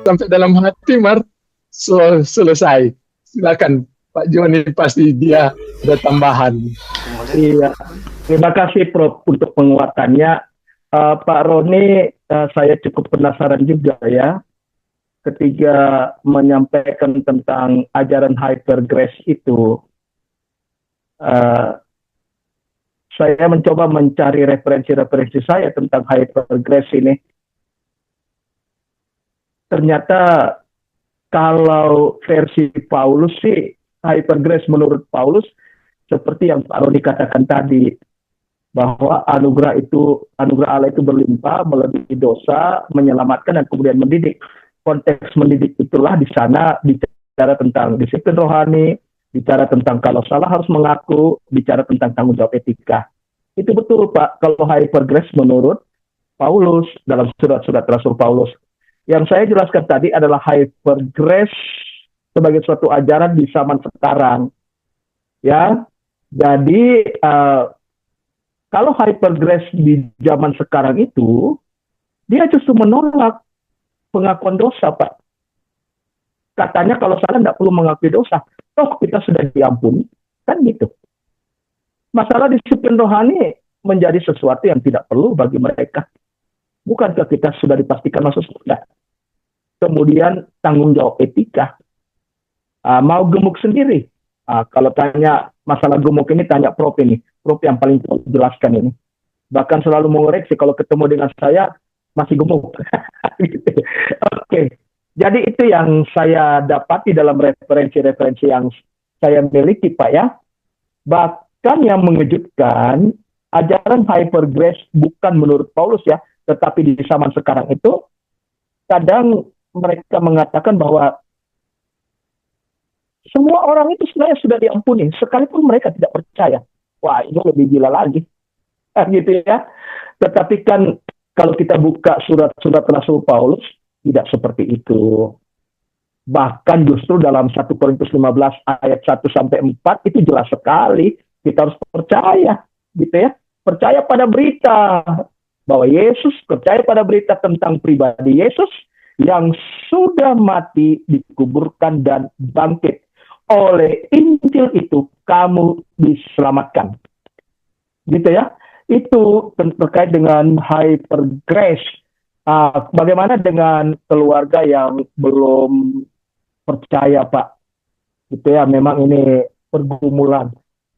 sampai dalam hati, Mar. Selesai. Silakan Pak Joni, pasti dia ada tambahan. Iya, terima kasih Prof untuk penguatannya. Pak Roni, saya cukup penasaran juga ya, ketika menyampaikan tentang ajaran hyper grace itu. Saya mencoba mencari referensi-referensi saya tentang hyper grace ini. Ternyata kalau versi Paulus sih, hyper grace menurut Paulus seperti yang Pak Roni katakan tadi, bahwa anugerah Allah itu berlimpah, melebihi dosa, menyelamatkan dan kemudian mendidik. Konteks mendidik itulah di sana bicara tentang disiplin rohani, bicara tentang kalau salah harus mengaku, bicara tentang tanggung jawab etika. Itu betul Pak, kalau hyper grace menurut Paulus dalam surat-surat Rasul Paulus. Yang saya jelaskan tadi adalah hyper grace sebagai suatu ajaran di zaman sekarang. Ya, jadi kalau hyper grace di zaman sekarang itu, dia justru menolak pengakuan dosa, Pak. Katanya kalau salah tidak perlu mengakui dosa. Toh kita sudah diampuni, kan gitu. Masalah disiplin rohani menjadi sesuatu yang tidak perlu bagi mereka. Bukankah kita sudah dipastikan masuk surga? Kemudian tanggung jawab etika. Mau gemuk sendiri. Kalau tanya masalah gemuk ini, tanya Prof ini. Prof yang paling jelaskan ini. Bahkan selalu mengoreksi kalau ketemu dengan saya, masih gemuk. Oke. Jadi itu yang saya dapati dalam referensi-referensi yang saya miliki, Pak ya. Bahkan yang mengejutkan, ajaran hyper grace bukan menurut Paulus ya, tetapi di zaman sekarang itu, kadang mereka mengatakan bahwa semua orang itu sebenarnya sudah diampuni, sekalipun mereka tidak percaya. Wah, ini lebih gila lagi. Gitu ya. Tetapi kan kalau kita buka surat-surat Rasul Paulus, tidak seperti itu. Bahkan justru dalam 1 Korintus 15 ayat 1 sampai 4 itu jelas sekali kita harus percaya, gitu ya. Percaya pada berita bahwa Yesus, percaya pada berita tentang pribadi Yesus yang sudah mati, dikuburkan dan bangkit. Oleh Injil itu kamu diselamatkan. Gitu ya. Itu terkait dengan hyper grace. Bagaimana dengan keluarga yang belum percaya, Pak? Gitu ya, memang ini pergumulan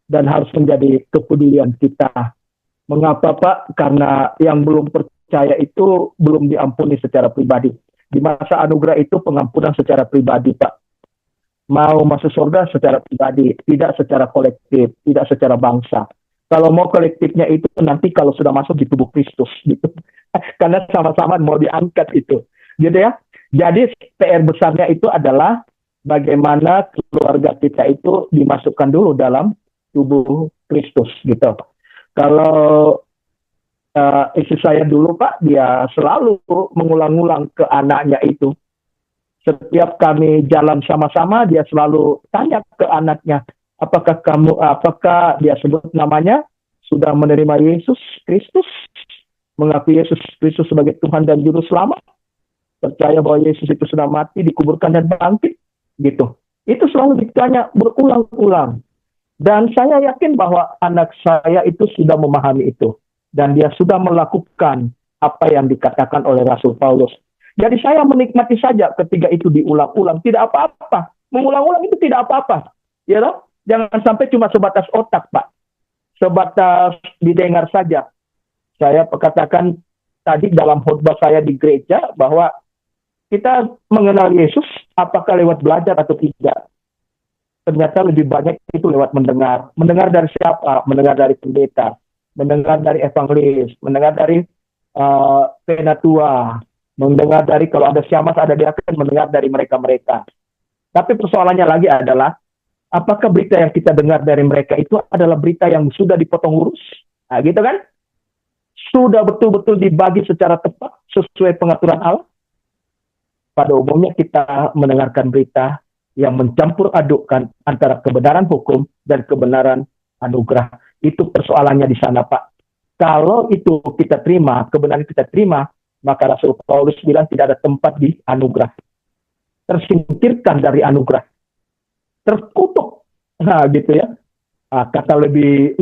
dan harus menjadi kepedulian kita. Mengapa, Pak? Karena yang belum percaya itu belum diampuni secara pribadi. Di masa anugerah itu pengampunan secara pribadi, Pak. Mau masuk surga secara pribadi, tidak secara kolektif, tidak secara bangsa. Kalau mau kolektifnya itu nanti kalau sudah masuk di tubuh Kristus, gitu. Karena sama-sama mau diangkat itu, gitu ya. Jadi PR besarnya itu adalah bagaimana keluarga kita itu dimasukkan dulu dalam tubuh Kristus, gitu. Kalau istri saya dulu, Pak, dia selalu mengulang-ulang ke anaknya itu. Setiap kami jalan sama-sama, dia selalu tanya ke anaknya, apakah dia sebut namanya, sudah menerima Yesus Kristus, mengakui Yesus Kristus sebagai Tuhan dan Juru Selamat, percaya bahwa Yesus itu sudah mati, dikuburkan dan bangkit, gitu. Itu selalu ditanya berulang-ulang. Dan saya yakin bahwa anak saya itu sudah memahami itu. Dan dia sudah melakukan apa yang dikatakan oleh Rasul Paulus. Jadi saya menikmati saja ketika itu diulang-ulang. Tidak apa-apa. Mengulang-ulang itu tidak apa-apa. Ya loh? Jangan sampai cuma sebatas otak, Pak. Sebatas didengar saja. Saya katakan tadi dalam khotbah saya di gereja bahwa kita mengenal Yesus apakah lewat belajar atau tidak. Ternyata lebih banyak itu lewat mendengar. Mendengar dari siapa? Mendengar dari pendeta. Mendengar dari evangelis. Mendengar dari penatua. Mendengar dari kalau ada syamas, ada diaken, mendengar dari mereka-mereka. Tapi persoalannya lagi adalah, apakah berita yang kita dengar dari mereka itu adalah berita yang sudah dipotong lurus? Nah, gitu kan? Sudah betul-betul dibagi secara tepat sesuai pengaturan Allah? Pada umumnya kita mendengarkan berita yang mencampur adukkan antara kebenaran hukum dan kebenaran anugerah. Itu persoalannya di sana, Pak. Kalau itu kita terima, kebenaran kita terima, maka Rasul Paulus bilang tidak ada tempat di anugerah. tersingkirkan dari anugerah, terkutuk. Nah, gitu ya. Kata lebih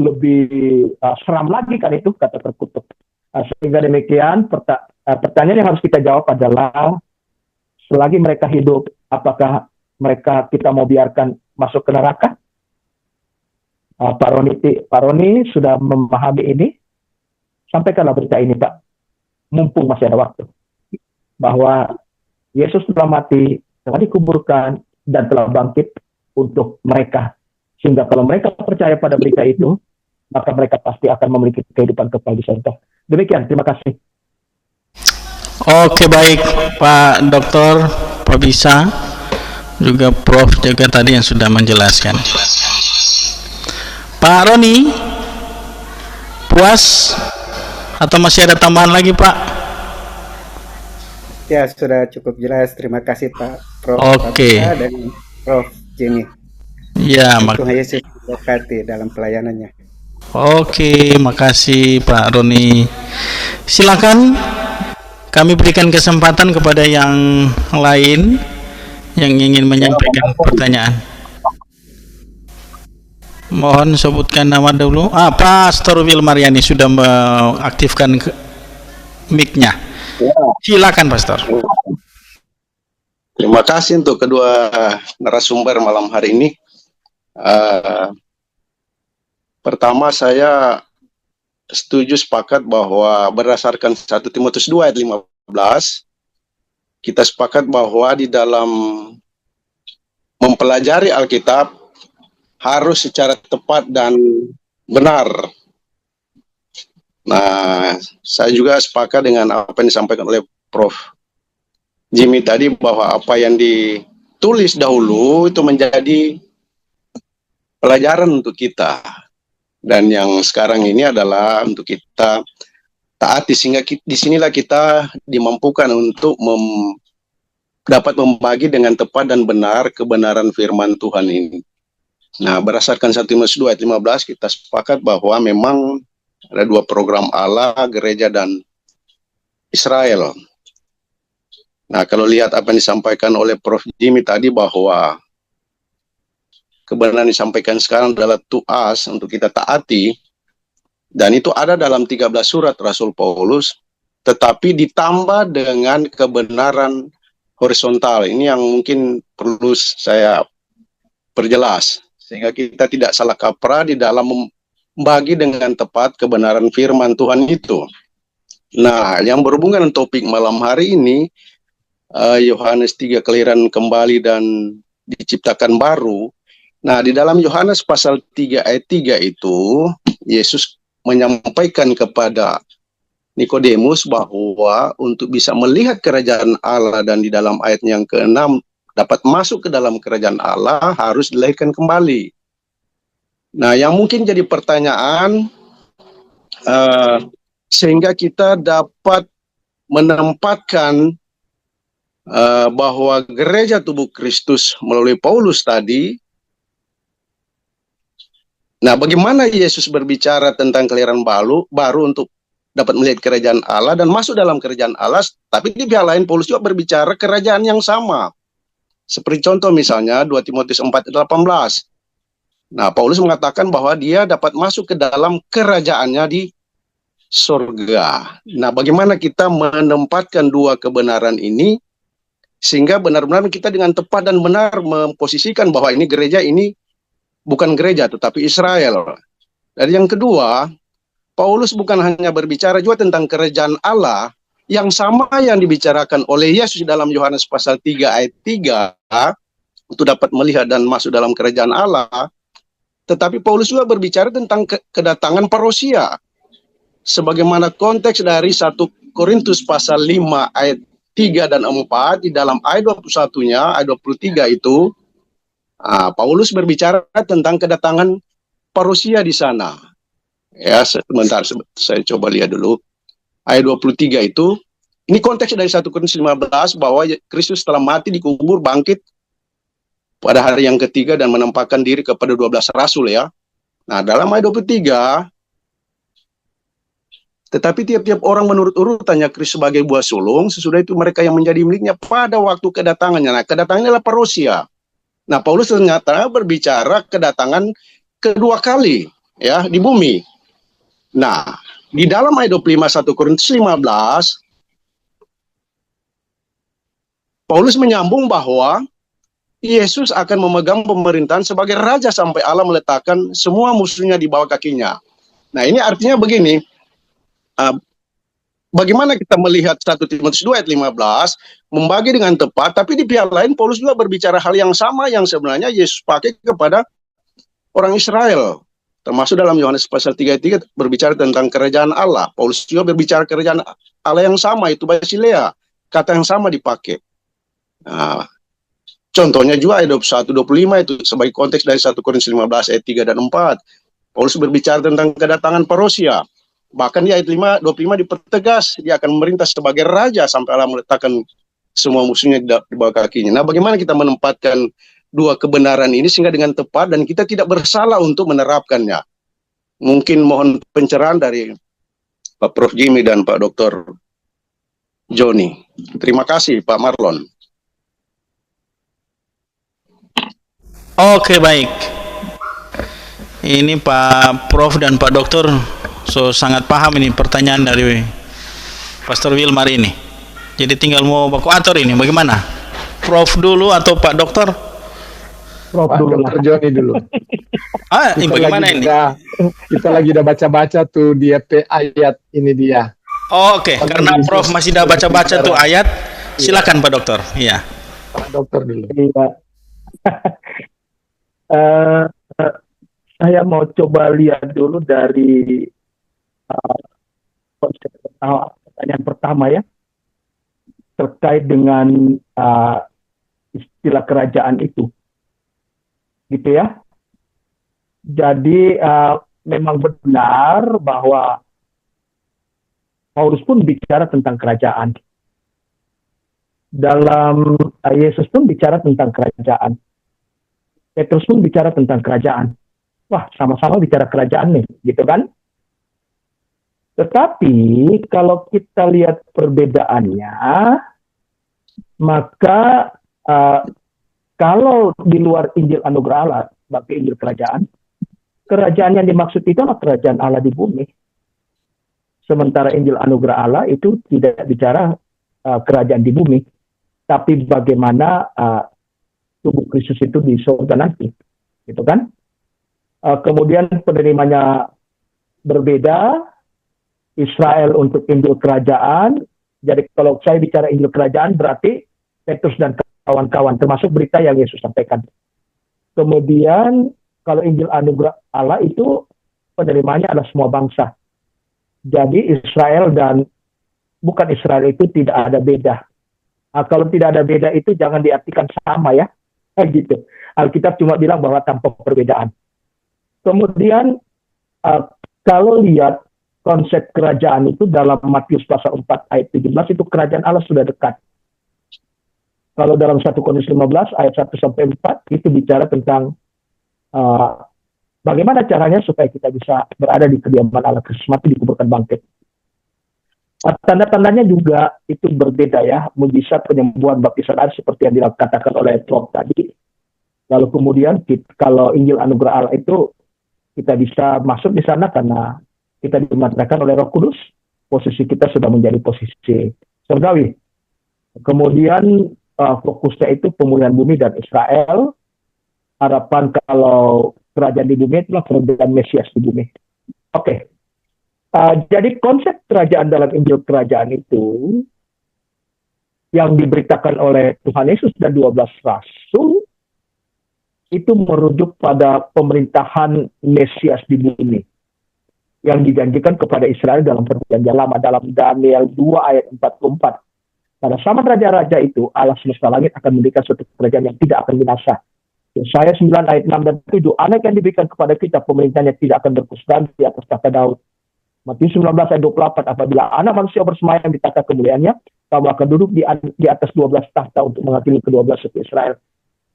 seram lagi kan itu, kata terkutuk. Sehingga demikian pertanyaan yang harus kita jawab adalah, selagi mereka hidup, apakah kita mau biarkan masuk ke neraka? Pak Roni sudah memahami ini. Sampaikanlah berita ini, Pak, mumpung masih ada waktu, bahwa Yesus telah mati, telah dikuburkan, dan telah bangkit untuk mereka. Sehingga kalau mereka percaya pada berita itu, maka mereka pasti akan memiliki kehidupan kekal di surga. Demikian, terima kasih. Oke, baik Pak Dokter, Pak Bisa, juga Prof juga tadi yang sudah menjelaskan. Pak Roni, puas atau masih ada tambahan lagi, Pak? Ya, sudah cukup jelas. Terima kasih Pak Prof. Oke. Dan Prof Jimmy. Ya, Tuhan Yesus memberkati dalam pelayanannya. Oke, makasih Pak Roni. Silakan kami berikan kesempatan kepada yang lain yang ingin menyampaikan pertanyaan. Mohon sebutkan nama dulu. Pastor Wilmaryani sudah mengaktifkan mic-nya. Silakan, Pastor. Terima kasih untuk kedua narasumber malam hari ini. Pertama, saya setuju sepakat bahwa berdasarkan 1 Timotius 2 ayat 15, kita sepakat bahwa di dalam mempelajari Alkitab harus secara tepat dan benar. Nah, saya juga sepakat dengan apa yang disampaikan oleh Prof Jimmy tadi, bahwa apa yang ditulis dahulu itu menjadi pelajaran untuk kita. Dan yang sekarang ini adalah untuk kita taati, sehingga disinilah kita dimampukan untuk dapat membagi dengan tepat dan benar kebenaran firman Tuhan ini. Nah, berdasarkan 1 Timotius 2 ayat 15, kita sepakat bahwa memang ada dua program Allah, gereja dan Israel. Nah, kalau lihat apa yang disampaikan oleh Prof Jimmy tadi, bahwa kebenaran disampaikan sekarang adalah to us, untuk kita taati, dan itu ada dalam 13 surat Rasul Paulus, tetapi ditambah dengan kebenaran horizontal. Ini yang mungkin perlu saya perjelas, sehingga kita tidak salah kaprah di dalam membagi dengan tepat kebenaran firman Tuhan itu. Nah, yang berhubungan dengan topik malam hari ini, Yohanes 3, kelahiran kembali dan diciptakan baru. Nah, di dalam Yohanes pasal 3 ayat 3 itu, Yesus menyampaikan kepada Nikodemus bahwa untuk bisa melihat kerajaan Allah, dan di dalam ayat yang ke-6, dapat masuk ke dalam kerajaan Allah, harus dilahirkan kembali. Nah, yang mungkin jadi pertanyaan, sehingga kita dapat menempatkan bahwa gereja tubuh Kristus melalui Paulus tadi. Nah, bagaimana Yesus berbicara tentang kelahiran baru untuk dapat melihat kerajaan Allah dan masuk dalam kerajaan Allah, tapi di pihak lain Paulus juga berbicara kerajaan yang sama. Seperti contoh misalnya 2 Timotius 4 ayat 18. Nah, Paulus mengatakan bahwa dia dapat masuk ke dalam kerajaannya di surga. Nah, bagaimana kita menempatkan dua kebenaran ini, sehingga benar-benar kita dengan tepat dan benar memposisikan bahwa ini gereja ini bukan gereja, tetapi Israel. Dan yang kedua, Paulus bukan hanya berbicara juga tentang kerajaan Allah, yang sama yang dibicarakan oleh Yesus dalam Yohanes pasal 3 ayat 3, untuk dapat melihat dan masuk dalam kerajaan Allah. Tetapi Paulus juga berbicara tentang kedatangan parousia. Sebagaimana konteks dari 1 Korintus pasal 5 ayat 3 dan 4, di dalam ayat 21-nya, ayat 23 itu, Paulus berbicara tentang kedatangan parousia di sana. Ya, sebentar, saya coba lihat dulu. Ayat 23 itu, ini konteks dari 1 Korintus 15, bahwa Kristus telah mati, dikubur, bangkit pada hari yang ketiga, dan menampakkan diri kepada 12 rasul ya. Nah, dalam ayat 23, Tetapi tiap-tiap orang menurut urutannya kris sebagai buah sulung, sesudah itu mereka yang menjadi miliknya pada waktu kedatangannya. Nah, kedatangannya adalah parousia. Nah, Paulus ternyata berbicara kedatangan kedua kali ya di bumi. Nah, di dalam ayat 25 1 Korintus 15, Paulus menyambung bahwa Yesus akan memegang pemerintahan sebagai raja sampai Allah meletakkan semua musuhnya di bawah kakinya. Nah, ini artinya begini, bagaimana kita melihat 1 Timotius 2 ayat 15 membagi dengan tepat, tapi di pihak lain Paulus juga berbicara hal yang sama yang sebenarnya Yesus pakai kepada orang Israel. Termasuk dalam Yohanes pasal 3 berbicara tentang kerajaan Allah. Paulus juga berbicara kerajaan Allah yang sama, itu Basilea. Kata yang sama dipakai. Nah, contohnya juga ayat 21-25 itu sebagai konteks dari 1 Korintus 15 ayat 3 dan 4. Paulus berbicara tentang kedatangan parousia. Bahkan di ayat 25 dipertegas dia akan memerintah sebagai raja sampai Allah meletakkan semua musuhnya di bawah kakinya. Nah, bagaimana kita menempatkan dua kebenaran ini sehingga dengan tepat dan kita tidak bersalah untuk menerapkannya? Mungkin mohon pencerahan dari Pak Prof. Jimmy dan Pak Dr. Joni. Terima kasih Pak Marlon. Oke, baik. Ini Pak Prof dan Pak Dokter sangat paham ini pertanyaan dari Pastor Wilmar ini. Jadi tinggal mau baku atur ini bagaimana? Prof dulu atau Pak Dokter? Prof Pak dulu Dr. lah. Joni dulu. Ini bagaimana ini? Kita lagi udah baca-baca tuh di ayat ini dia. Oke, karena Prof masih udah baca-baca tuh ayat, silakan Pak Dokter. Iya. Pak Dokter dulu. Iya. Saya mau coba lihat dulu dari konsep pertanyaan pertama ya, terkait dengan istilah kerajaan itu, gitu ya. Jadi memang benar bahwa Paulus pun bicara tentang kerajaan. Dalam Yesus pun bicara tentang kerajaan. Petrus pun bicara tentang kerajaan. Wah, sama-sama bicara kerajaan nih, gitu kan? Tetapi kalau kita lihat perbedaannya, maka kalau di luar Injil Anugerah Allah, bagi Injil kerajaan yang dimaksud itu adalah kerajaan Allah di bumi. Sementara Injil Anugerah Allah itu tidak bicara kerajaan di bumi, tapi bagaimana tubuh Kristus itu di surga nanti, gitu kan? Kemudian penerimanya berbeda. Israel untuk Injil kerajaan. Jadi kalau saya bicara Injil kerajaan berarti Petrus dan kawan-kawan, termasuk berita yang Yesus sampaikan. Kemudian kalau Injil Anugerah Allah itu penerimanya adalah semua bangsa. Jadi Israel dan bukan Israel itu tidak ada beda. Nah, kalau tidak ada beda itu jangan diartikan sama ya, gitu. Alkitab cuma bilang bahwa tanpa perbedaan. Kemudian kalau lihat konsep kerajaan itu dalam Matius pasal 4 ayat 17 itu kerajaan Allah sudah dekat. Kalau dalam 1 Korintus 15 ayat 1 sampai 4 itu bicara tentang bagaimana caranya supaya kita bisa berada di kediaman Allah, Kristus mati dikuburkan bangkit. Tanda-tandanya juga itu berbeda ya, mujizat penyembuhan baptisan air seperti yang dikatakan oleh Prof tadi. Lalu kemudian kalau Injil Anugerah Allah itu kita bisa masuk di sana karena kita dimandatkan oleh Roh Kudus, posisi kita sudah menjadi posisi surgawi. Kemudian fokusnya itu pemulihan bumi dan Israel. Harapan kalau kerajaan di bumi itulah kerajaan Mesias di bumi. Oke. Jadi konsep kerajaan dalam Injil kerajaan itu yang diberitakan oleh Tuhan Yesus dan 12 rasul itu merujuk pada pemerintahan Mesias di bumi yang dijanjikan kepada Israel dalam perjanjian lama dalam Daniel 2 ayat 44. Pada zaman raja-raja itu Allah semesta langit akan mendirikan suatu kerajaan yang tidak akan binasa. Yesaya 9 ayat 6 dan 7, anak yang diberikan kepada kita pemerintahnya tidak akan berkustan di atas tahta Daud. Matius 19 ayat 24, apabila anak manusia bersemayam di tahta kemuliaannya, kamu akan duduk di atas 12 tahta untuk menghakimi ke-12 suku Israel.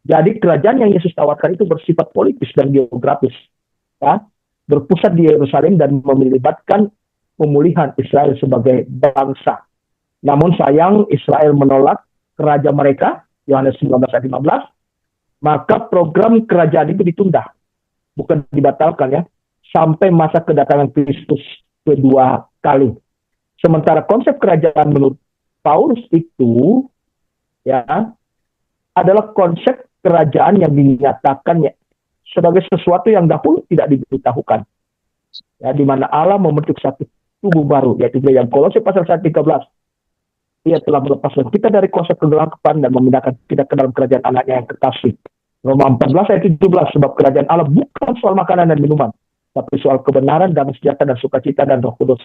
Jadi kerajaan yang Yesus tawarkan itu bersifat politis dan geografis, ya, berpusat di Yerusalem dan melibatkan pemulihan Israel sebagai bangsa. Namun sayang Israel menolak raja mereka, Yohanes 19 ayat 15, maka program kerajaan itu ditunda, bukan dibatalkan ya, sampai masa kedatangan Kristus kedua kali. Sementara konsep kerajaan menurut Paulus itu ya adalah konsep kerajaan yang dinyatakan ya, sebagai sesuatu yang dahulu tidak diberitahukan. Ya, di mana Allah membentuk satu tubuh baru, yaitu yang Kolose pasal 1:13. Ia telah melepaskan kita dari kuasa kegelapan dan memindahkan kita ke dalam kerajaan anaknya yang kekasih. Roma 14 ayat 17, sebab kerajaan Allah bukan soal makanan dan minuman, tapi soal kebenaran dan sejahtera dan sukacita dan Roh Kudus.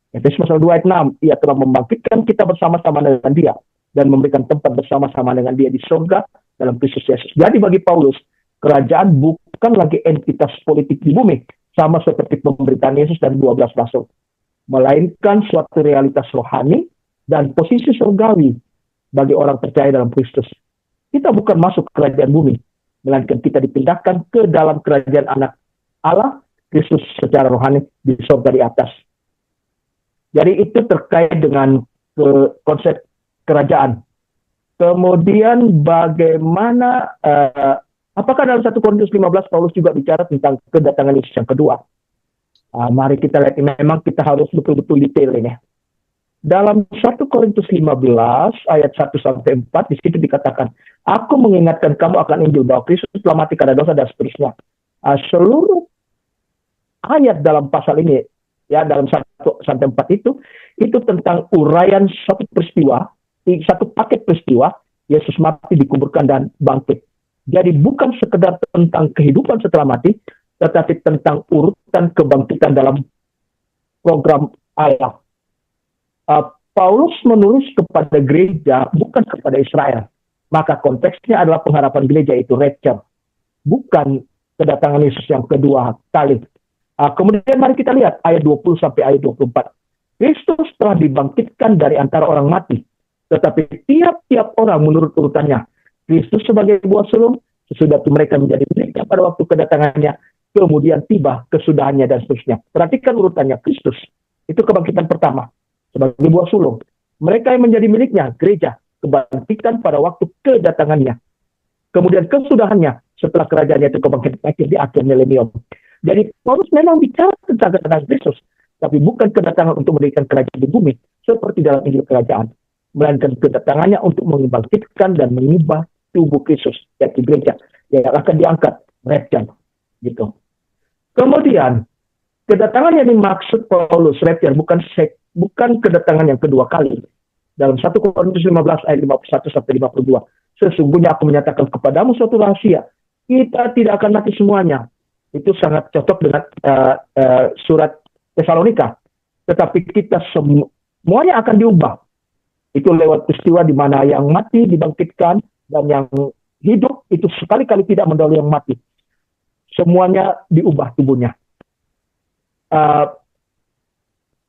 Efesus pasal 2 ayat 6, ia telah membangkitkan kita bersama-sama dengan dia dan memberikan tempat bersama-sama dengan dia di surga dalam Kristus Yesus. Jadi bagi Paulus, kerajaan bukan lagi entitas politik di bumi, sama seperti pemberitaan Yesus dan 12 rasul, melainkan suatu realitas rohani dan posisi surgawi bagi orang percaya dalam Kristus. Kita bukan masuk ke kerajaan bumi, melainkan kita dipindahkan ke dalam kerajaan anak Allah, Kristus secara rohani di surga di atas. Jadi itu terkait dengan konsep kerajaan. Kemudian bagaimana, apakah dalam 1 Korintus 15 Paulus juga bicara tentang kedatangan Yesus yang kedua? Mari kita lihat, memang kita harus betul-betul detail ini. Dalam 1 Korintus 15 ayat 1-4 di situ dikatakan, aku mengingatkan kamu akan Injil bahwa Kristus telah mati karena dosa dan seterusnya. Seluruh ayat dalam pasal ini, ya dalam 1-4 itu tentang uraian satu peristiwa, satu paket peristiwa, Yesus mati, dikuburkan dan bangkit. Jadi bukan sekedar tentang kehidupan setelah mati, tetapi tentang urutan kebangkitan dalam program Allah. Paulus menulis kepada gereja, bukan kepada Israel. Maka konteksnya adalah pengharapan gereja, itu rapture, bukan kedatangan Yesus yang kedua kali. Kemudian mari kita lihat ayat 20 sampai ayat 24. Kristus telah dibangkitkan dari antara orang mati, tetapi tiap-tiap orang menurut urutannya. Kristus sebagai buah sulung, sesudah itu mereka menjadi miliknya pada waktu kedatangannya, kemudian tiba kesudahannya dan seterusnya. Perhatikan urutannya. Kristus itu kebangkitan pertama sebagai buah sulung. Mereka yang menjadi miliknya, gereja, kebangkitan pada waktu kedatangannya. Kemudian kesudahannya setelah kerajaannya itu kebangkitan akhir di akhir milenium. Jadi Paulus memang bicara tentang kedatangan Kristus, tapi bukan kedatangan untuk mendirikan kerajaan di bumi seperti dalam Injil kerajaan, melainkan kedatangannya untuk membangkitkan dan mengubah tubuh Kristus, yaitu gereja yang akan diangkat, rapture, gitu. Kemudian kedatangan yang dimaksud Paulus rapture bukan kedatangan yang kedua kali. Dalam 1 Korintus 15 ayat 51 sampai 52, sesungguhnya aku menyatakan kepadamu suatu rahasia, kita tidak akan mati semuanya. Itu sangat cocok dengan surat Tesalonika. Tetapi kita semuanya akan diubah. Itu lewat peristiwa di mana yang mati dibangkitkan dan yang hidup itu sekali-kali tidak mendahului yang mati. Semuanya diubah tubuhnya.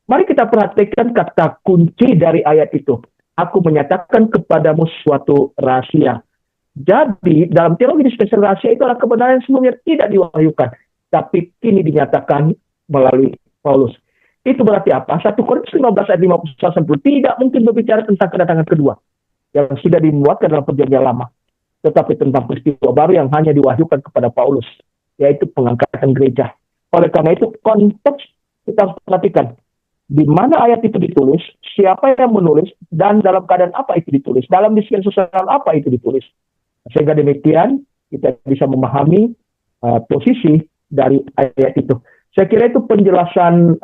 Mari kita perhatikan kata kunci dari ayat itu. Aku menyatakan kepadamu suatu rahasia. Jadi dalam teologi spesial rahasia itu adalah kebenaran yang sebelumnya tidak diwahyukan, tapi kini dinyatakan melalui Paulus. Itu berarti apa? 1 Korintus 15 ayat 51 tidak mungkin berbicara tentang kedatangan kedua yang sudah dimuatkan dalam perjanjian lama, tetapi tentang peristiwa baru yang hanya diwahyukan kepada Paulus, yaitu pengangkatan gereja. Oleh karena itu konteks kita harus perhatikan di mana ayat itu ditulis, siapa yang menulis, dan dalam keadaan apa itu ditulis, dalam diskursus sosial apa itu ditulis. Sehingga demikian kita bisa memahami posisi dari ayat itu. Saya kira itu penjelasan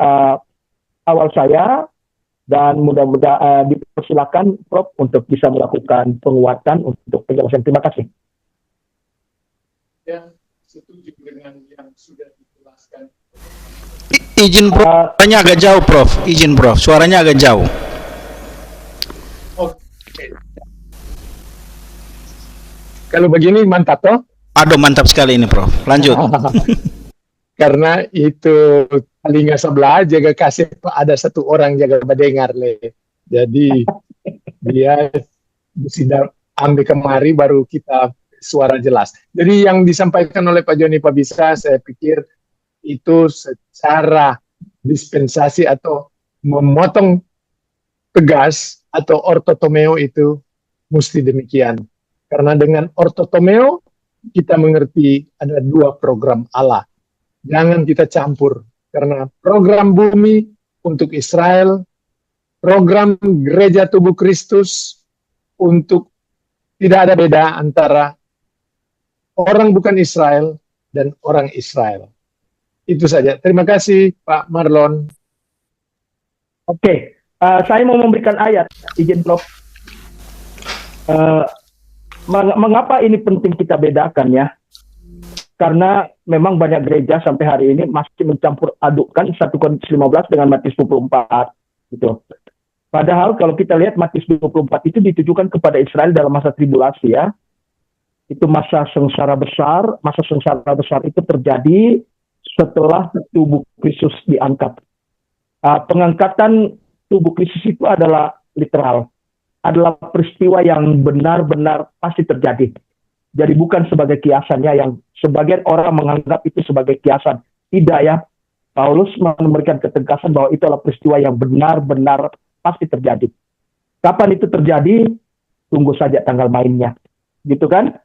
awal saya, dan mudah-mudahan dipersilakan Prof untuk bisa melakukan penguatan untuk penjelasan. Terima kasih. Yang setuju dengan yang sudah dijelaskan. Izin Prof, suaranya agak jauh Prof. Izin Prof, suaranya agak jauh. Oke. Kalau begini mantap toh? Aduh mantap sekali ini Prof. Lanjut. Karena itu telinga sebelah jaga kasih ada satu orang jaga mendengar le. Jadi dia sudah ambil kemari baru kita suara jelas. Jadi yang disampaikan oleh Pak Joni Pabisa saya pikir itu secara dispensasi atau memotong tegas atau ortotomeo itu mesti demikian. Karena dengan ortotomeo kita mengerti ada dua program Allah. Jangan kita campur. Karena program bumi untuk Israel, program gereja tubuh Kristus untuk tidak ada beda antara orang bukan Israel dan orang Israel. Itu saja. Terima kasih Pak Marlon. Oke, saya mau memberikan ayat, izin Prof. Mengapa ini penting kita bedakan ya? Karena memang banyak gereja sampai hari ini masih mencampur adukkan 1 Korintus 15 dengan Matius 24 gitu. Padahal kalau kita lihat Matius 24 itu ditujukan kepada Israel dalam masa tribulasi ya. Itu masa sengsara besar itu terjadi setelah tubuh Kristus diangkat. Pengangkatan tubuh Kristus itu adalah literal, adalah peristiwa yang benar-benar pasti terjadi. Jadi bukan sebagai kiasannya yang sebagian orang menganggap itu sebagai kiasan. Tidak ya, Paulus memberikan ketegasan bahwa itu adalah peristiwa yang benar-benar pasti terjadi. Kapan itu terjadi? Tunggu saja tanggal mainnya, gitu kan?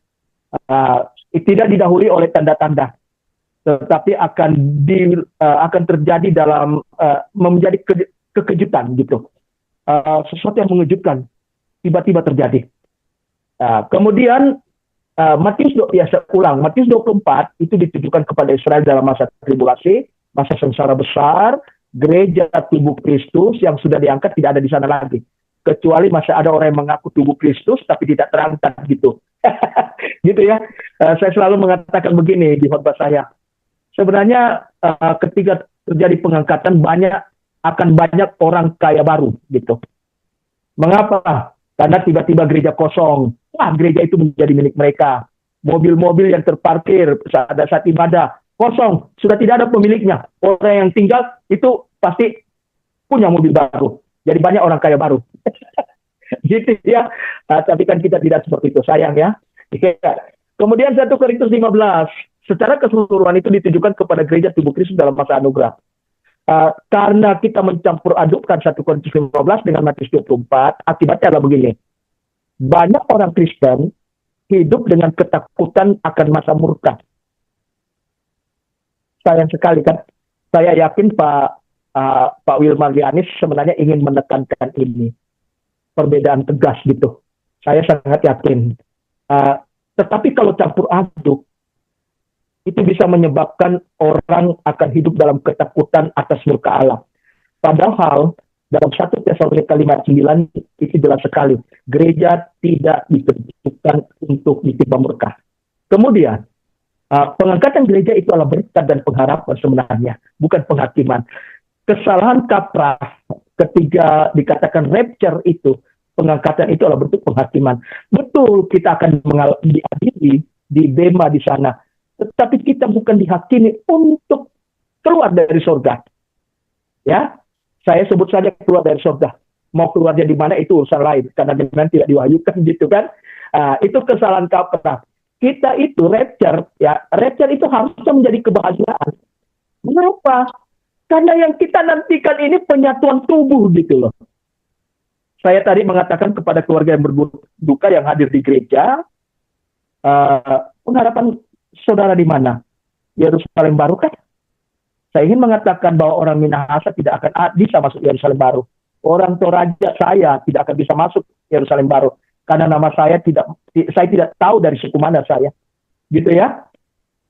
Tidak didahului oleh tanda-tanda, tetapi akan terjadi dalam menjadi kekejutan gitu. Sesuatu yang mengejutkan tiba-tiba terjadi. Kemudian Matius 24 itu ditujukan kepada Israel dalam masa tribulasi, masa sengsara besar. Gereja tubuh Kristus yang sudah diangkat tidak ada di sana lagi, kecuali masih ada orang yang mengaku tubuh Kristus tapi tidak terangkat gitu. Gitu ya. Saya selalu mengatakan begini di khotbah saya. Sebenarnya ketika terjadi pengangkatan akan banyak orang kaya baru gitu. Mengapa? Karena tiba-tiba gereja kosong. Wah, gereja itu menjadi milik mereka. Mobil-mobil yang terparkir saat ibadah kosong, sudah tidak ada pemiliknya. Orang yang tinggal itu pasti punya mobil baru. Jadi banyak orang kaya baru. Gitu ya. Tapi kan kita tidak seperti itu, sayang ya. Kemudian 1 Korintus 15. Secara keseluruhan itu ditujukan kepada gereja tubuh Kristus dalam masa anugerah. Karena kita mencampur adukkan 1 Korintus 15 dengan Matius 24, akibatnya adalah begini. Banyak orang Kristen hidup dengan ketakutan akan masa murka. Sayang sekali kan. Saya yakin Pak Wilmar Lianis sebenarnya ingin menekankan ini. Perbedaan tegas gitu. Saya sangat yakin. Tetapi kalau campur aduk, itu bisa menyebabkan orang akan hidup dalam ketakutan atas murka Allah. Padahal dalam 1 Tesalonika 5:9 itu jelas sekali. Gereja tidak ditentukan untuk ditimpa murka. Kemudian, pengangkatan gereja itu adalah berkat dan pengharapan sebenarnya, bukan penghakiman. Kesalahan kaprah ketika dikatakan rapture itu, pengangkatan itu adalah bentuk penghakiman. Betul, kita akan diadili di bema di sana. Tetapi kita bukan dihakimi untuk keluar dari surga. Ya, saya sebut saja keluar dari surga. Mau keluarnya di mana itu urusan lain, karena dengan tidak diwahyukan gitu kan. Itu kesalahan kaprah. Kita itu rapture itu harusnya menjadi kebahagiaan. Kenapa? Karena yang kita nantikan ini penyatuan tubuh gitu loh. Saya tadi mengatakan kepada keluarga yang berduka yang hadir di gereja, pengharapan saudara di mana? Yerusalem baru kan? Saya ingin mengatakan bahwa orang Minahasa tidak akan bisa masuk Yerusalem baru. Orang Toraja saya tidak akan bisa masuk Yerusalem baru. Karena nama saya tidak tahu dari suku mana saya. Gitu ya.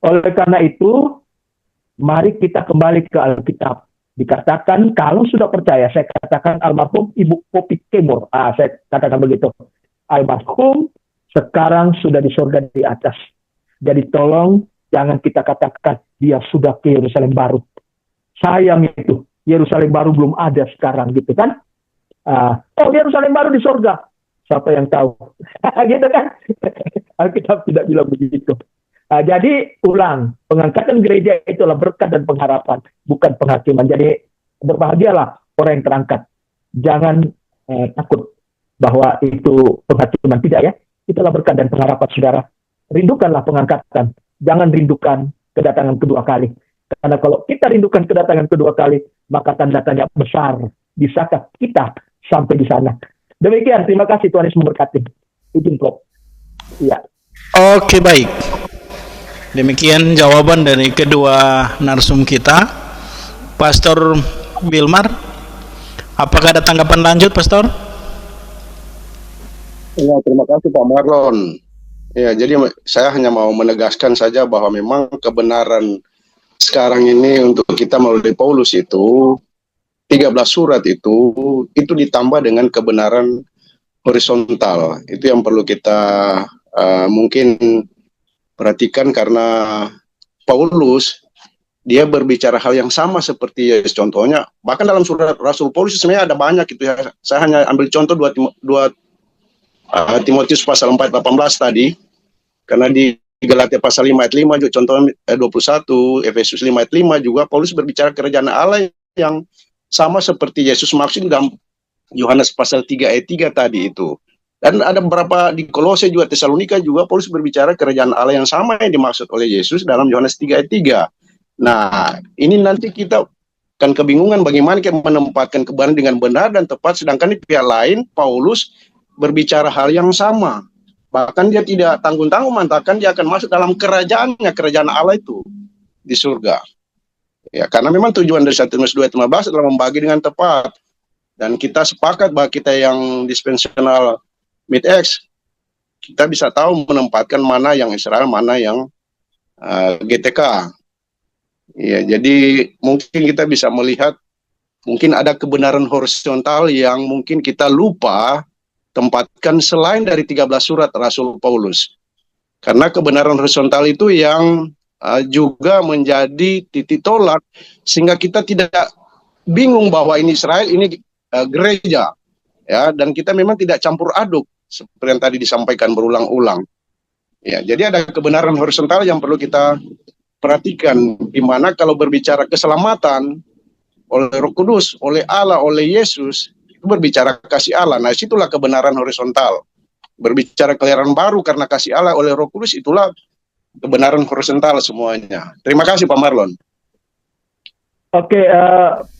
Oleh karena itu, mari kita kembali ke Alkitab. Dikatakan kalau sudah percaya, saya katakan almarhum Ibu Popi Kemur. Saya katakan begitu. Almarhum sekarang sudah di surga di atas. Jadi tolong jangan kita katakan dia sudah ke Yerusalem baru. Sayang itu, Yerusalem baru belum ada sekarang gitu kan. Yerusalem baru di surga. Siapa yang tahu? Gitu kan. Alkitab tidak bilang begitu. Jadi ulang, pengangkatan gereja itu adalah berkat dan pengharapan, bukan penghakiman. Jadi berbahagialah orang yang terangkat. Jangan takut bahwa itu penghakiman, tidak ya. Itulah berkat dan pengharapan saudara. Rindukanlah pengangkatan. Jangan rindukan kedatangan kedua kali. Karena kalau kita rindukan kedatangan kedua kali, maka tanda tanya besar Bisakah kita sampai di sana? Demikian, terima kasih, Tuhan Yesus memberkati. Izin Prof. Ya. Oke, baik. Demikian jawaban dari kedua narsum kita. Pastor Wilmar, apakah ada tanggapan lanjut, Pastor? Ya, terima kasih Pak Marlon. Ya, jadi saya hanya mau menegaskan saja bahwa memang kebenaran sekarang ini untuk kita melalui Paulus itu 13 surat itu ditambah dengan kebenaran horizontal. Itu yang perlu kita mungkin perhatikan, karena Paulus dia berbicara hal yang sama seperti Yesus. Contohnya bahkan dalam surat Rasul Paulus sebenarnya ada banyak itu ya. Saya hanya ambil contoh 2 Timotius pasal 4:18 tadi, karena di Galatia pasal 5 ayat 5 juga contohnya 21, Efesus 5 ayat 5 juga Paulus berbicara kerajaan Allah yang sama seperti Yesus maksud dalam Yohanes pasal 3 ayat 3 tadi itu. Dan ada beberapa di Kolose juga, Tesalonika juga Paulus berbicara kerajaan Allah yang sama yang dimaksud oleh Yesus dalam Yohanes 3 ayat 3. Nah, ini nanti kita akan kebingungan bagaimana kita menempatkan kebenaran dengan benar dan tepat, sedangkan di pihak lain Paulus berbicara hal yang sama. Bahkan dia tidak tanggung-tanggung mengatakan dia akan masuk dalam kerajaannya, kerajaan Allah itu di surga. Ya, karena memang tujuan dari 1 Timotius 2:15 adalah membagi dengan tepat. Dan kita sepakat bahwa kita yang dispensational mid-X, kita bisa tahu menempatkan mana yang Israel, mana yang GTK. Ya, jadi mungkin kita bisa melihat mungkin ada kebenaran horizontal yang mungkin kita lupa tempatkan selain dari 13 surat Rasul Paulus. Karena kebenaran horizontal itu yang juga menjadi titik tolak, sehingga kita tidak bingung bahwa ini Israel, ini gereja. Ya, dan kita memang tidak campur aduk seperti yang tadi disampaikan berulang-ulang. Ya, jadi ada kebenaran horizontal yang perlu kita perhatikan, di mana kalau berbicara keselamatan oleh Roh Kudus, oleh Allah, oleh Yesus, itu berbicara kasih Allah. Nah, situlah kebenaran horizontal. Berbicara kelahiran baru karena kasih Allah oleh Roh Kudus, itulah kebenaran horizontal semuanya. Terima kasih Pak Marlon. Oke,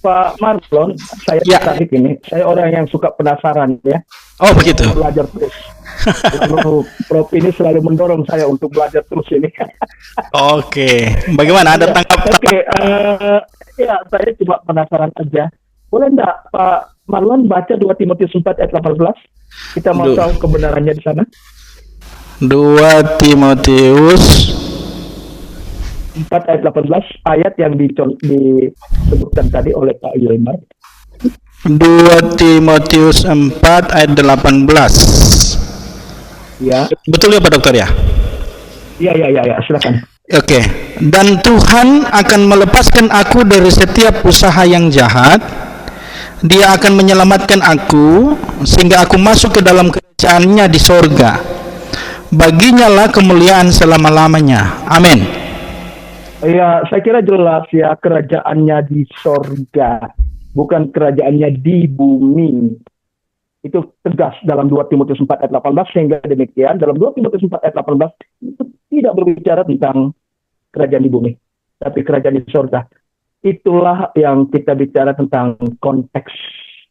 Pak Marlon, saya tertarik ini. Saya orang yang suka penasaran ya. Oh begitu. Belajar terus. Prof ini selalu mendorong saya untuk belajar terus ini. Oke, bagaimana ada tanggapan? Oke, ya saya cuma penasaran aja. Boleh enggak Pak Marlon baca 2 Timotius 4 ayat 18? Kita mau tahu kebenarannya di sana. 2 Timotius 4 ayat 18, ayat yang disebutkan tadi oleh Pak Wilmar. 2 Timotius 4 ayat 18. Ya. Betul ya Pak Dokter ya? Ya, silakan. Oke. Dan Tuhan akan melepaskan aku dari setiap usaha yang jahat. Dia akan menyelamatkan aku sehingga aku masuk ke dalam kerajaannya di sorga. Baginya lah kemuliaan selama-lamanya. Amin. Ya, saya kira jelas ya, kerajaannya di sorga, bukan kerajaannya di bumi. Itu tegas dalam 2 Timotius 4 ayat 18, sehingga demikian dalam 2 Timotius 4 ayat 18 itu tidak berbicara tentang kerajaan di bumi, tapi kerajaan di sorga. Itulah yang kita bicara tentang konteks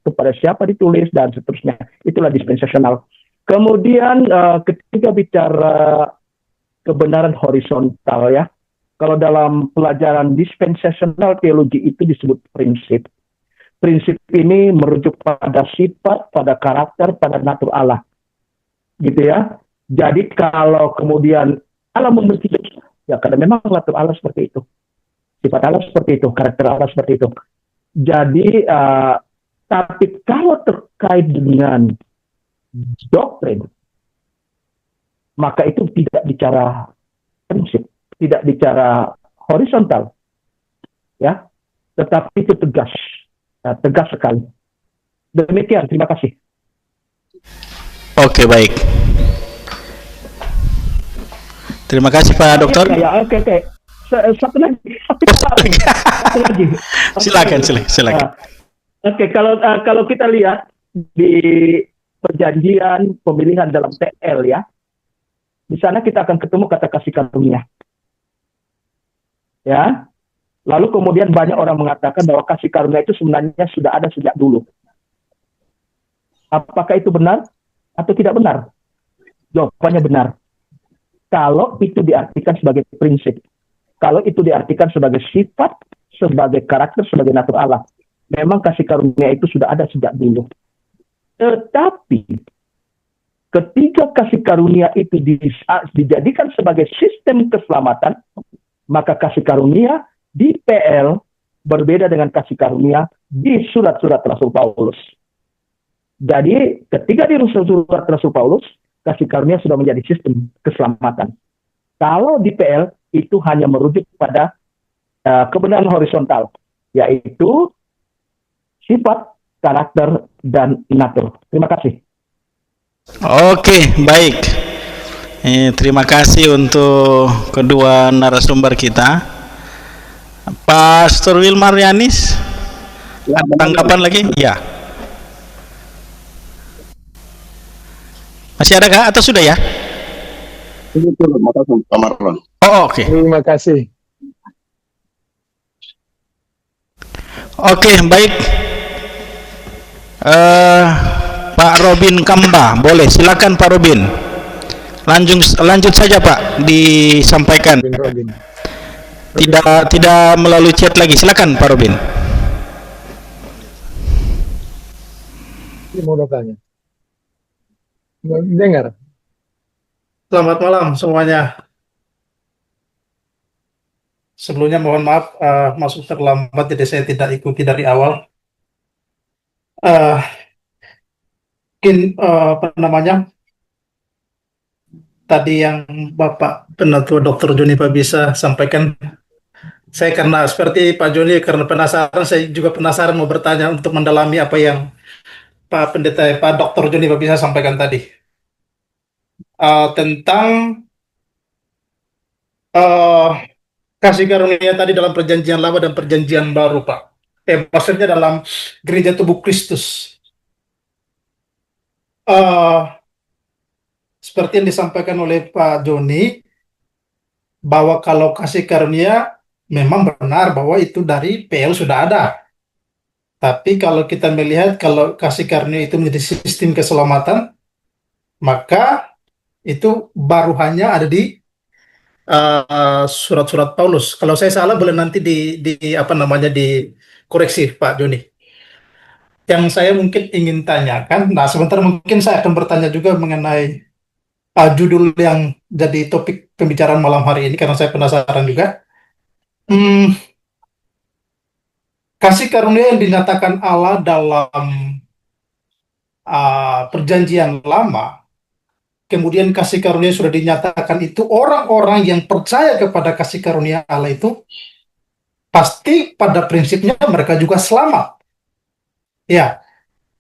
kepada siapa ditulis dan seterusnya. Itulah dispensasional. Kemudian ketika bicara kebenaran horizontal ya, kalau dalam pelajaran dispensasional teologi itu disebut prinsip. Prinsip ini merujuk pada sifat, pada karakter, pada natur Allah. Gitu ya. Jadi kalau kemudian Allah membenci, ya karena memang natur Allah seperti itu. Sifat Allah seperti itu, karakter Allah seperti itu. Jadi, tapi kalau terkait dengan doktrin, maka itu tidak bicara prinsip, tidak bicara horizontal, ya, tetapi itu tegas, tegas sekali. Demikian, terima kasih. Oke, baik. Terima kasih Pak Dokter. Ya, oke. Satu lagi. Silakan. Oke, kalau kita lihat di perjanjian pemilihan dalam TL ya, di sana kita akan ketemu kata kasih karunia. Ya, lalu kemudian banyak orang mengatakan bahwa kasih karunia itu sebenarnya sudah ada sejak dulu Apakah itu benar atau tidak benar? Jawabannya benar. Kalau itu diartikan sebagai prinsip, kalau itu diartikan sebagai sifat, sebagai karakter, sebagai natur Allah, memang kasih karunia itu sudah ada sejak dulu. Tetapi ketika kasih karunia itu dijadikan sebagai sistem keselamatan, maka kasih karunia di PL berbeda dengan kasih karunia di surat-surat Rasul Paulus. Jadi ketika di surat Rasul Paulus, kasih karunia sudah menjadi sistem keselamatan. Kalau di PL itu hanya merujuk pada kebenaran horizontal, yaitu sifat, karakter, dan natur. Terima kasih. Oke, baik. Terima kasih untuk kedua narasumber kita. Pastor Wilmar Yanis, ada tanggapan lagi? Ya. Masih ada kah atau sudah ya? Itu Pak Marlon. Oh, oke. Terima kasih. Oke, baik. Pak Robin Kamba, boleh silakan Pak Robin. Lanjut saja Pak, disampaikan. Robin. Tidak melalui chat lagi. Silakan Pak Robin. Ini mau tanya. Dengar. Selamat malam semuanya. Sebelumnya mohon maaf masuk terlambat, jadi saya tidak ikuti dari awal. Mungkin apa namanya, tadi yang Bapak Penatua Dr. Joni Pabisa sampaikan, saya karena seperti Pak Joni, karena penasaran, saya juga penasaran mau bertanya untuk mendalami apa yang Pak Dr. Joni Pabisa sampaikan tadi. Tentang kasih karunia tadi dalam perjanjian lama dan perjanjian baru, Pak. Maksudnya dalam gereja tubuh Kristus. Seperti yang disampaikan oleh Pak Joni, bahwa kalau kasih karunia memang benar bahwa itu dari PL sudah ada. Tapi kalau kita melihat kalau kasih karunia itu menjadi sistem keselamatan, maka itu baru hanya ada di surat-surat Paulus. Kalau saya salah boleh nanti dikoreksi Pak Joni. Yang saya mungkin ingin tanyakan, nah sebentar mungkin saya akan bertanya juga mengenai judul yang jadi topik pembicaraan malam hari ini, karena saya penasaran juga. Kasih karunia yang dinyatakan Allah dalam perjanjian lama, kemudian kasih karunia sudah dinyatakan itu, orang-orang yang percaya kepada kasih karunia Allah itu pasti pada prinsipnya mereka juga selamat. Ya,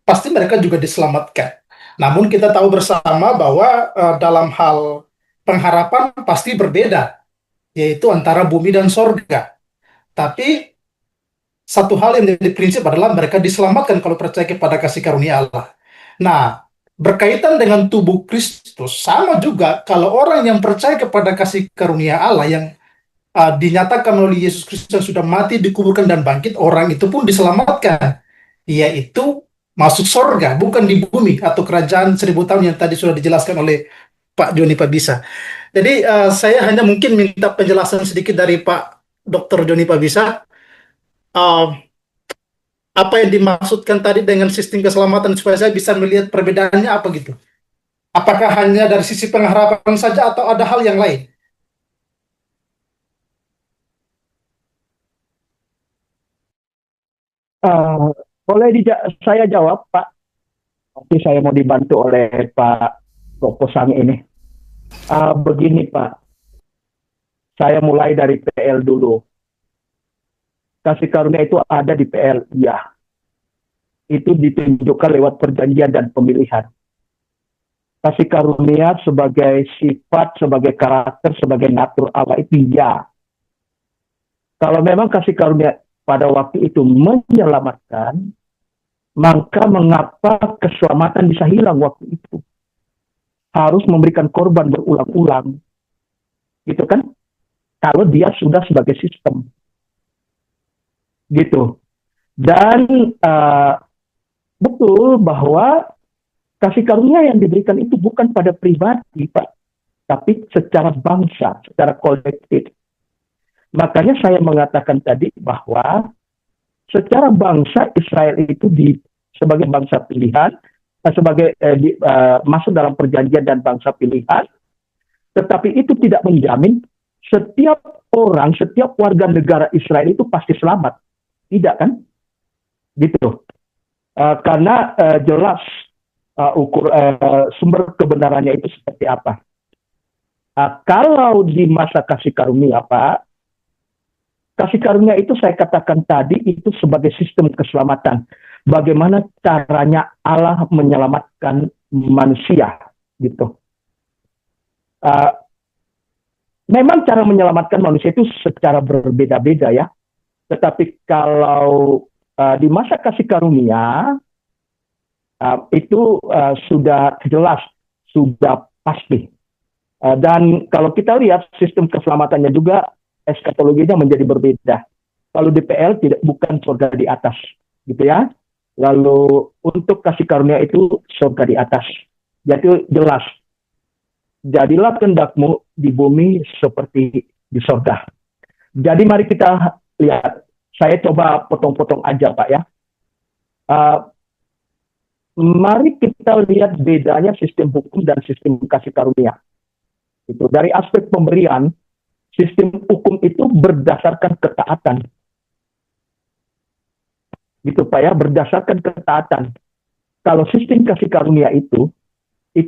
pasti mereka juga diselamatkan. Namun kita tahu bersama bahwa dalam hal pengharapan pasti berbeda, yaitu antara bumi dan sorga. Tapi satu hal yang menjadi prinsip adalah mereka diselamatkan kalau percaya kepada kasih karunia Allah. Nah, berkaitan dengan tubuh Kristus, sama juga kalau orang yang percaya kepada kasih karunia Allah yang dinyatakan oleh Yesus Kristus yang sudah mati, dikuburkan, dan bangkit, orang itu pun diselamatkan, yaitu masuk sorga, bukan di bumi atau kerajaan 1000 tahun yang tadi sudah dijelaskan oleh Pak Joni Pabisa. Jadi saya hanya mungkin minta penjelasan sedikit dari Pak Dr. Joni Pabisa. Apa yang dimaksudkan tadi dengan sistem keselamatan, supaya saya bisa melihat perbedaannya apa gitu. Apakah hanya dari sisi pengharapan saja atau ada hal yang lain? Boleh saya jawab, Pak? Tapi saya mau dibantu oleh Pak Proposang ini. Begini, Pak. Saya mulai dari PL dulu. Kasih karunia itu ada di PL, ya. Itu ditunjukkan lewat perjanjian dan pemilihan. Kasih karunia sebagai sifat, sebagai karakter, sebagai natur Allah itu ya. Kalau memang kasih karunia pada waktu itu menyelamatkan, maka mengapa keselamatan bisa hilang waktu itu? Harus memberikan korban berulang-ulang. Gitu kan? Kalau dia sudah sebagai sistem. Gitu. Dan betul bahwa Kasih karunia yang diberikan itu bukan pada pribadi, Pak, tapi secara bangsa, secara kolektif. Makanya saya mengatakan tadi bahwa secara bangsa Israel itu sebagai bangsa pilihan, masuk dalam perjanjian dan bangsa pilihan, tetapi itu tidak menjamin setiap orang, setiap warga negara Israel itu pasti selamat. Tidak kan? Gitu. Karena jelas sumber kebenarannya itu seperti apa. Kalau di masa kasih karunia, Pak, kasih karunia itu saya katakan tadi itu sebagai sistem keselamatan. Bagaimana caranya Allah menyelamatkan manusia, gitu. Memang cara menyelamatkan manusia itu secara berbeda-beda ya. Tetapi kalau di masa kasih karunia itu sudah jelas, sudah pasti. Dan kalau kita lihat sistem keselamatannya juga eskatologinya menjadi berbeda. Kalau di PL bukan surga di atas, gitu ya. Lalu untuk kasih karunia itu surga di atas. Jadi jelas. Jadilah kehendakmu di bumi seperti di surga. Jadi mari kita lihat. Saya coba potong-potong aja, Pak ya. Mari kita lihat bedanya sistem hukum dan sistem kasih karunia. Itu dari aspek pemberian, sistem hukum itu berdasarkan ketaatan. Gitu Pak ya, berdasarkan ketaatan. Kalau sistem kasih karunia itu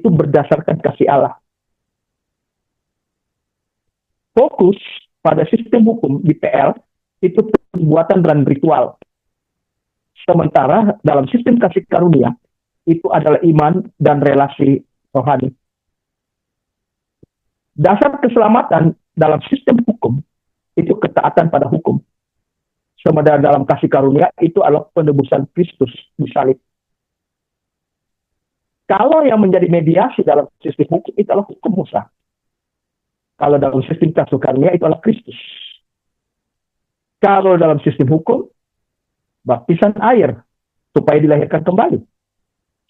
berdasarkan kasih Allah. Fokus pada sistem hukum di PL itu perbuatan dan ritual. Sementara dalam sistem kasih karunia itu adalah iman dan relasi rohani. Dasar keselamatan dalam sistem hukum itu ketaatan pada hukum. Sementara dalam kasih karunia itu adalah penebusan Kristus di salib. Kalau yang menjadi mediasi dalam sistem hukum itu adalah hukum Musa. Kalau dalam sistem kasih karunia itu adalah Kristus. Kalau dalam sistem hukum, baptisan air supaya dilahirkan kembali.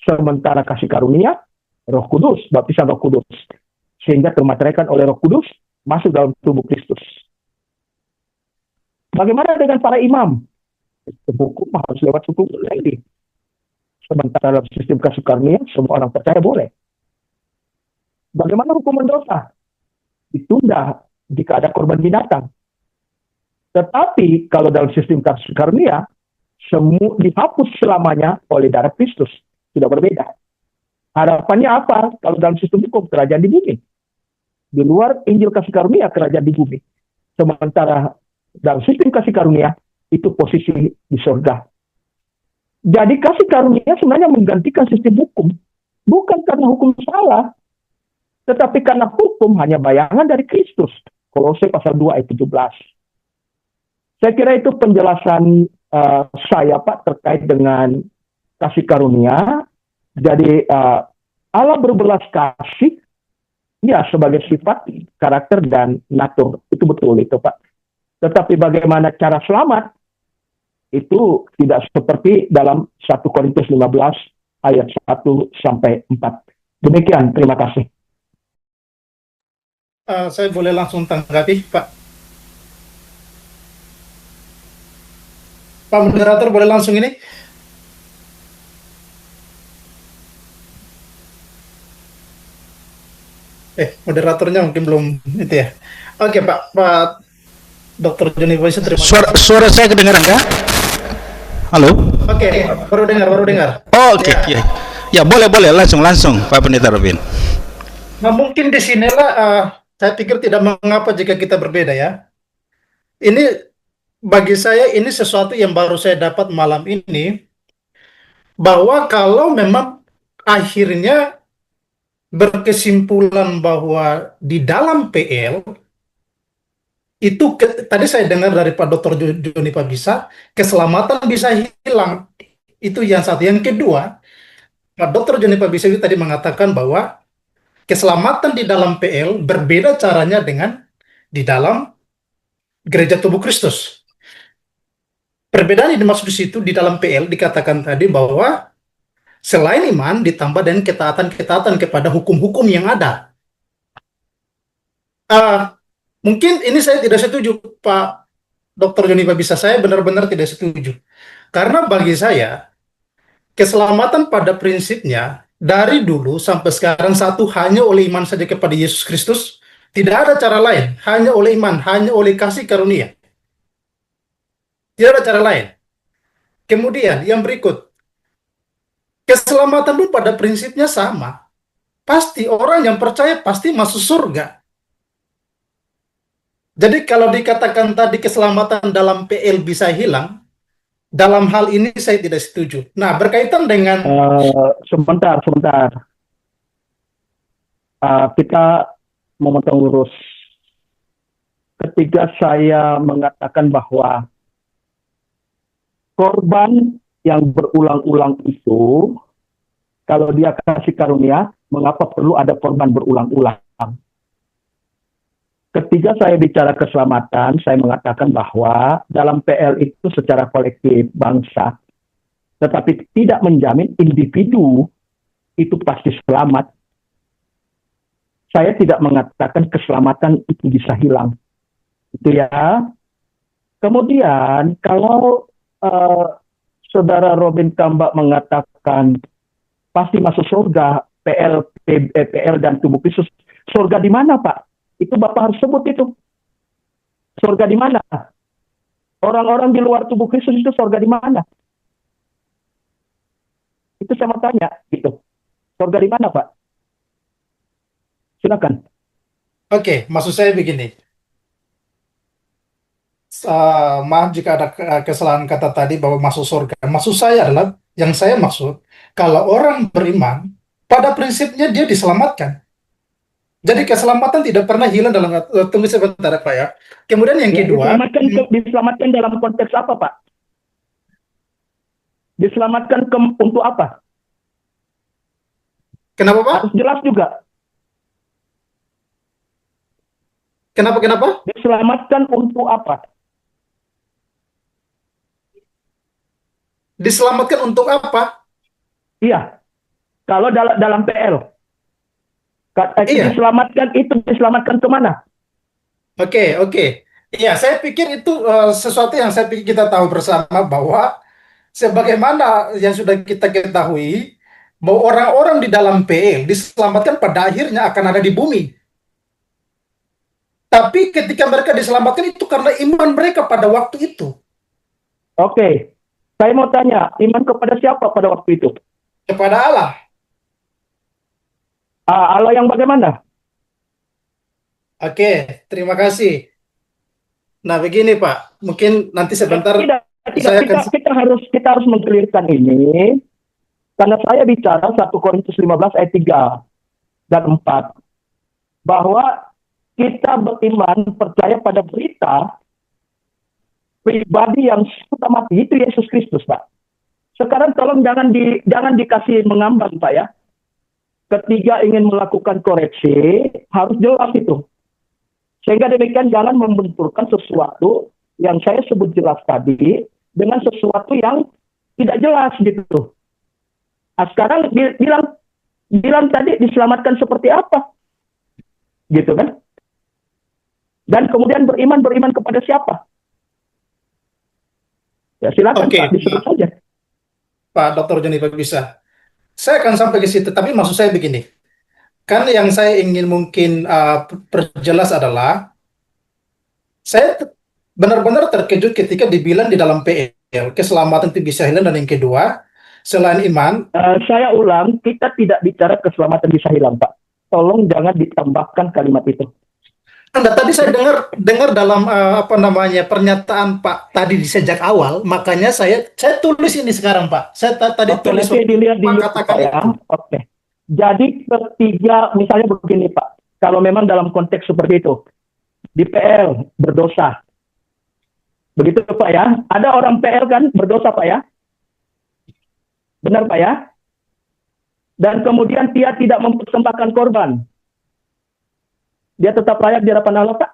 Sementara kasih karunia, Roh Kudus, baptisan Roh Kudus. Sehingga termateraikan oleh Roh Kudus masuk dalam tubuh Kristus. Bagaimana dengan para imam? Sistem hukum harus lewat hukum lagi. Sementara dalam sistem kasih karunia, semua orang percaya boleh. Bagaimana hukuman dosa? Ditunda jika ada korban binatang. Tetapi kalau dalam sistem kasih karunia, semua dihapus selamanya oleh darah Kristus. Tidak berbeda. Harapannya apa? Kalau dalam sistem hukum, kerajaan di bumi. Di luar Injil kasih karunia, kerajaan di bumi. Sementara dalam sistem kasih karunia, itu posisi di surga. Jadi kasih karunia sebenarnya menggantikan sistem hukum. Bukan karena hukum salah, tetapi karena hukum hanya bayangan dari Kristus. Kolose pasal 2 ayat 17. Saya kira itu penjelasan saya Pak terkait dengan kasih karunia. Jadi Allah berbelas kasih ya sebagai sifat, karakter dan natur. Itu betul itu Pak. Tetapi bagaimana cara selamat itu tidak seperti dalam 1 Korintus 15 ayat 1 sampai 4. Demikian, terima kasih. Saya boleh langsung tanggapi, Pak. Pak moderator boleh langsung ini? Moderatornya mungkin belum itu ya. Oke, Pak Dr. Johnny Voice, terima kasih. Suara saya kedengaran nggak? Halo? Oke, baru dengar. Oh, oke. Ya. Ya, boleh langsung Pak Pendeta Robin. Nah, mungkin di sinilah saya pikir tidak mengapa jika kita berbeda ya. Ini bagi saya ini sesuatu yang baru saya dapat malam ini, bahwa kalau memang akhirnya berkesimpulan bahwa di dalam PL itu tadi saya dengar dari Pak Dr. Joni Pabisa, keselamatan bisa hilang. Itu yang satu. Yang kedua, Pak Dr. Joni Pabisa itu tadi mengatakan bahwa keselamatan di dalam PL berbeda caranya dengan di dalam gereja tubuh Kristus. Perbedaan yang dimaksud di situ di dalam PL dikatakan tadi bahwa Selain iman, ditambah dengan ketaatan-ketaatan kepada hukum-hukum yang ada. Ah, mungkin ini saya tidak setuju, Pak Dr. Joni Babisa. Saya benar-benar tidak setuju. Karena bagi saya, keselamatan pada prinsipnya, dari dulu sampai sekarang satu hanya oleh iman saja kepada Yesus Kristus. Tidak ada cara lain, hanya oleh iman, hanya oleh kasih karunia. Tidak ada cara lain. Kemudian yang berikut, keselamatan itu pada prinsipnya sama. Pasti orang yang percaya pasti masuk surga. Jadi kalau dikatakan tadi keselamatan dalam PL bisa hilang, dalam hal ini saya tidak setuju. Nah, berkaitan dengan Sebentar. Kita memotong lurus. Ketika saya mengatakan bahwa korban yang berulang-ulang itu, kalau dia kasih karunia, mengapa perlu ada korban berulang-ulang? Ketika saya bicara keselamatan, saya mengatakan bahwa dalam PL itu secara kolektif bangsa, tetapi tidak menjamin individu itu pasti selamat. Saya tidak mengatakan keselamatan itu bisa hilang. Itu ya. Kemudian kalau Saudara Robin Tambak mengatakan pasti masuk surga, PL dan tubuh Kristus. Surga di mana, Pak? Itu Bapak harus sebut itu. Surga di mana? Orang-orang di luar tubuh Kristus itu surga di mana? Itu saya mau tanya, gitu. Surga di mana, Pak? Silakan. Oke, maksud saya begini. Maaf jika ada kesalahan kata tadi bahwa masuk surga. Maksud saya adalah, yang saya maksud, kalau orang beriman, pada prinsipnya dia diselamatkan. Jadi keselamatan tidak pernah hilang dalam, tunggu sebentar Pak ya. Kemudian yang kedua, diselamatkan dalam konteks apa, Pak? Diselamatkan untuk apa? kenapa Pak? Harus jelas juga. Kenapa? Diselamatkan untuk apa? Diselamatkan untuk apa? Iya. Kalau dalam PL. Iya. Diselamatkan kemana? Oke. Iya, saya pikir itu sesuatu yang saya pikir kita tahu bersama bahwa sebagaimana yang sudah kita ketahui bahwa orang-orang di dalam PL diselamatkan pada akhirnya akan ada di bumi. Tapi ketika mereka diselamatkan itu karena iman mereka pada waktu itu. Oke. Saya mau tanya, iman kepada siapa pada waktu itu? Kepada Allah. Allah yang bagaimana? Oke, terima kasih. Nah, begini Pak, mungkin nanti sebentar saya akan... kita harus mengkelirkan ini, karena saya bicara 1 Korintus 15 ayat 3 dan 4, bahwa kita beriman percaya pada berita pribadi yang sudah mati, itu Yesus Kristus, Pak. Sekarang tolong jangan dikasih mengambang, Pak ya. Ketika ingin melakukan koreksi, harus jelas itu. Sehingga demikian jangan membenturkan sesuatu yang saya sebut jelas tadi dengan sesuatu yang tidak jelas gitu. Nah, sekarang bilang tadi diselamatkan seperti apa? Gitu kan? Dan kemudian beriman kepada siapa? Ya silakan Pak, disebut saja. Pak Dr. Joni bisa. Saya akan sampai ke situ, tapi maksud saya begini. Kan yang saya ingin mungkin perjelas adalah saya benar-benar terkejut ketika dibilang di dalam PL keselamatan itu bisa hilang, dan yang kedua selain iman. Saya ulang, kita tidak bicara keselamatan bisa hilang, Pak. Tolong jangan ditambahkan kalimat itu. Tadi saya dengar dalam pernyataan Pak tadi di sejak awal, makanya saya tulis ini sekarang Pak. Saya tadi tulis dilihat di katakan ya. Oke. Jadi ketiga, misalnya begini Pak, kalau memang dalam konteks seperti itu, di PL berdosa, begitu Pak ya? Ada orang PL kan berdosa Pak ya? Benar Pak ya? Dan kemudian dia tidak mempersembahkan korban. Dia tetap layak di hadapan Allah, Pak?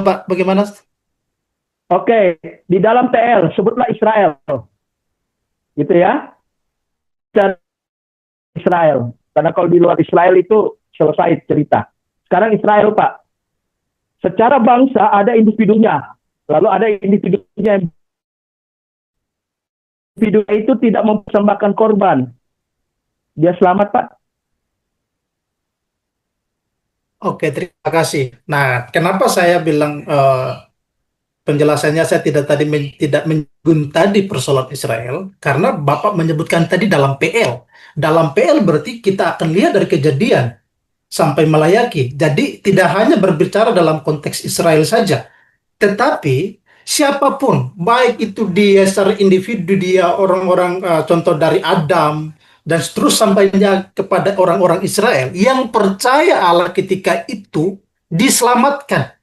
Pak, bagaimana? Oke, di dalam PL sebutlah Israel, gitu ya. Dan Israel, karena kalau di luar Israel itu selesai cerita. Sekarang Israel, Pak. Secara bangsa ada individunya, lalu ada individunya. Individu itu tidak mempersembahkan korban. Dia selamat, Pak. Oke, terima kasih. Nah, kenapa saya bilang penjelasannya saya tidak menyinggung tadi persoalan Israel, karena Bapak menyebutkan tadi dalam PL. Dalam PL berarti kita akan lihat dari kejadian sampai melayaki. Jadi tidak hanya berbicara dalam konteks Israel saja, tetapi siapapun, baik itu dia secara individu, dia orang-orang contoh dari Adam dan terus sampainya kepada orang-orang Israel yang percaya Allah ketika itu diselamatkan.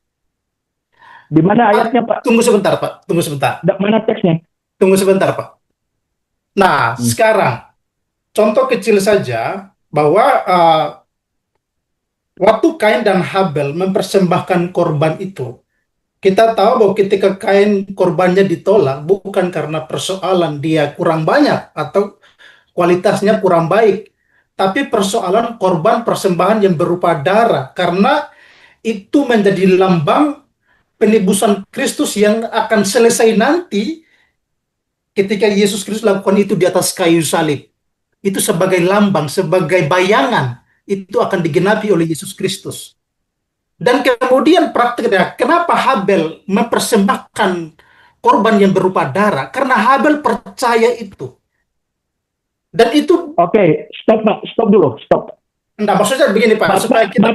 Di mana ayatnya, Pak? Tunggu sebentar, Pak. Tunggu sebentar. Mana teksnya? Tunggu sebentar, Pak. Nah, sekarang contoh kecil saja bahwa waktu Kain dan Habel mempersembahkan korban itu, kita tahu bahwa ketika Kain korbannya ditolak bukan karena persoalan dia kurang banyak atau kualitasnya kurang baik, tapi persoalan korban persembahan yang berupa darah, karena itu menjadi lambang penebusan Kristus yang akan selesai nanti ketika Yesus Kristus lakukan itu di atas kayu salib. Itu sebagai lambang, sebagai bayangan, itu akan digenapi oleh Yesus Kristus. Dan kemudian praktiknya, kenapa Habel mempersembahkan korban yang berupa darah? Karena Habel percaya itu. Dan itu... Oke, stop, Pak. Stop dulu, stop. Enggak, maksudnya begini, Pak. Supaya kita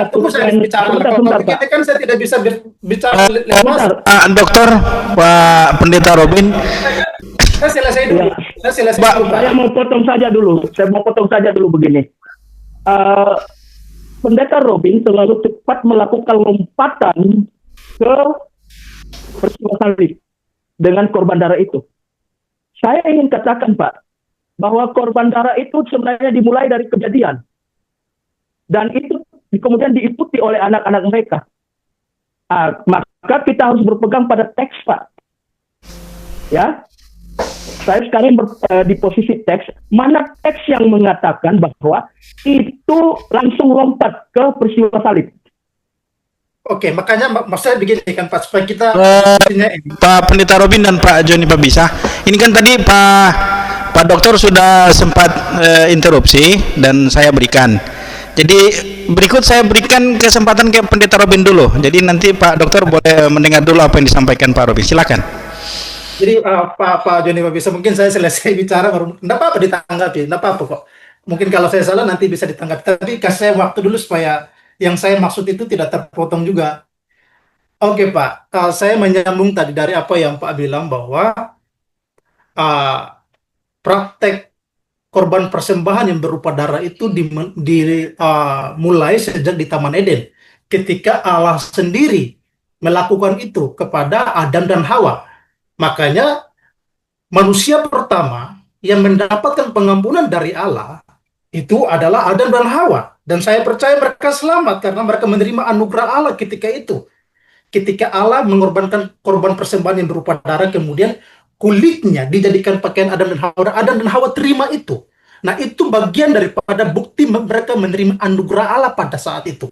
tunggu saya bicara. Kalau begini kan saya tidak bisa bicara lepas. Dokter, Pak Pendeta Robin. Saya selesai dulu. Saya mau potong saja dulu begini. Pendeta Robin selalu cepat melakukan lompatan ke peristiwa salib dengan korban darah itu. Saya ingin katakan, Pak, bahwa korban darah itu sebenarnya dimulai dari kejadian. Dan itu kemudian diikuti oleh anak-anak mereka. Maka kita harus berpegang pada teks, Pak. Ya, saya sekarang di posisi teks. Mana teks yang mengatakan bahwa itu langsung lompat ke peristiwa salib? Oke, makanya maksudnya begini kan Pak, supaya kita Pak Pendeta Robin dan Pak Joni Pabisa. Ini kan tadi Pak Dokter sudah sempat interupsi dan saya berikan. Jadi berikut saya berikan kesempatan ke Pendeta Robin dulu. Jadi nanti Pak Dokter boleh mendengar dulu apa yang disampaikan Pak Robin. Silakan. Jadi Pak Joni Pabisa, mungkin saya selesai bicara baru. Enggak apa-apa ditanggapi, enggak apa-apa kok. Mungkin kalau saya salah nanti bisa ditanggapi. Tapi kasih saya waktu dulu supaya yang saya maksud itu tidak terpotong juga. Oke Pak, saya menyambung tadi dari apa yang Pak bilang bahwa praktek korban persembahan yang berupa darah itu dimulai sejak di Taman Eden. Ketika Allah sendiri melakukan itu kepada Adam dan Hawa. Makanya manusia pertama yang mendapatkan pengampunan dari Allah itu adalah Adam dan Hawa. Dan saya percaya mereka selamat karena mereka menerima anugerah Allah ketika itu. Ketika Allah mengorbankan korban persembahan yang berupa darah, kemudian kulitnya dijadikan pakaian Adam dan Hawa. Adam dan Hawa terima itu. Nah, itu bagian daripada bukti mereka menerima anugerah Allah pada saat itu.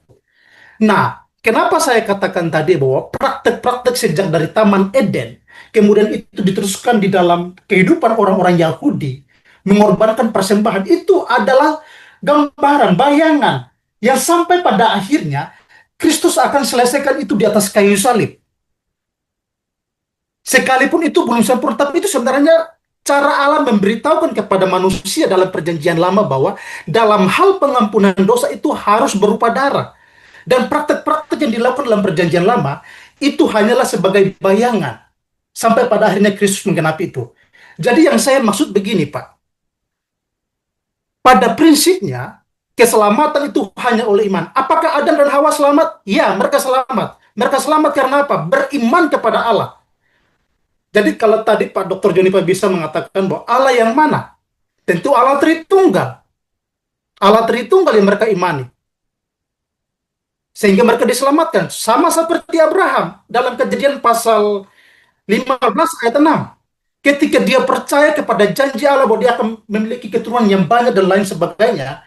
Nah, kenapa saya katakan tadi bahwa praktek-praktek sejak dari Taman Eden, kemudian itu diteruskan di dalam kehidupan orang-orang Yahudi, mengorbankan persembahan, itu adalah gambaran, bayangan, yang sampai pada akhirnya Kristus akan selesaikan itu di atas kayu salib. Sekalipun itu belum sempurna, tapi itu sebenarnya cara Allah memberitahukan kepada manusia dalam perjanjian lama bahwa dalam hal pengampunan dosa itu harus berupa darah. Dan praktek-praktek yang dilakukan dalam perjanjian lama itu hanyalah sebagai bayangan sampai pada akhirnya Kristus menggenapi itu. Jadi yang saya maksud begini, Pak. Pada prinsipnya, keselamatan itu hanya oleh iman. Apakah Adam dan Hawa selamat? Ya, mereka selamat. Mereka selamat karena apa? Beriman kepada Allah. Jadi kalau tadi Pak Dr. Joni bisa mengatakan bahwa Allah yang mana? Tentu Allah Tritunggal. Allah Tritunggal yang mereka imani. sehingga mereka diselamatkan. Sama seperti Abraham dalam Kejadian pasal 15 ayat 6. Ketika dia percaya kepada janji Allah bahwa dia akan memiliki keturunan yang banyak dan lain sebagainya,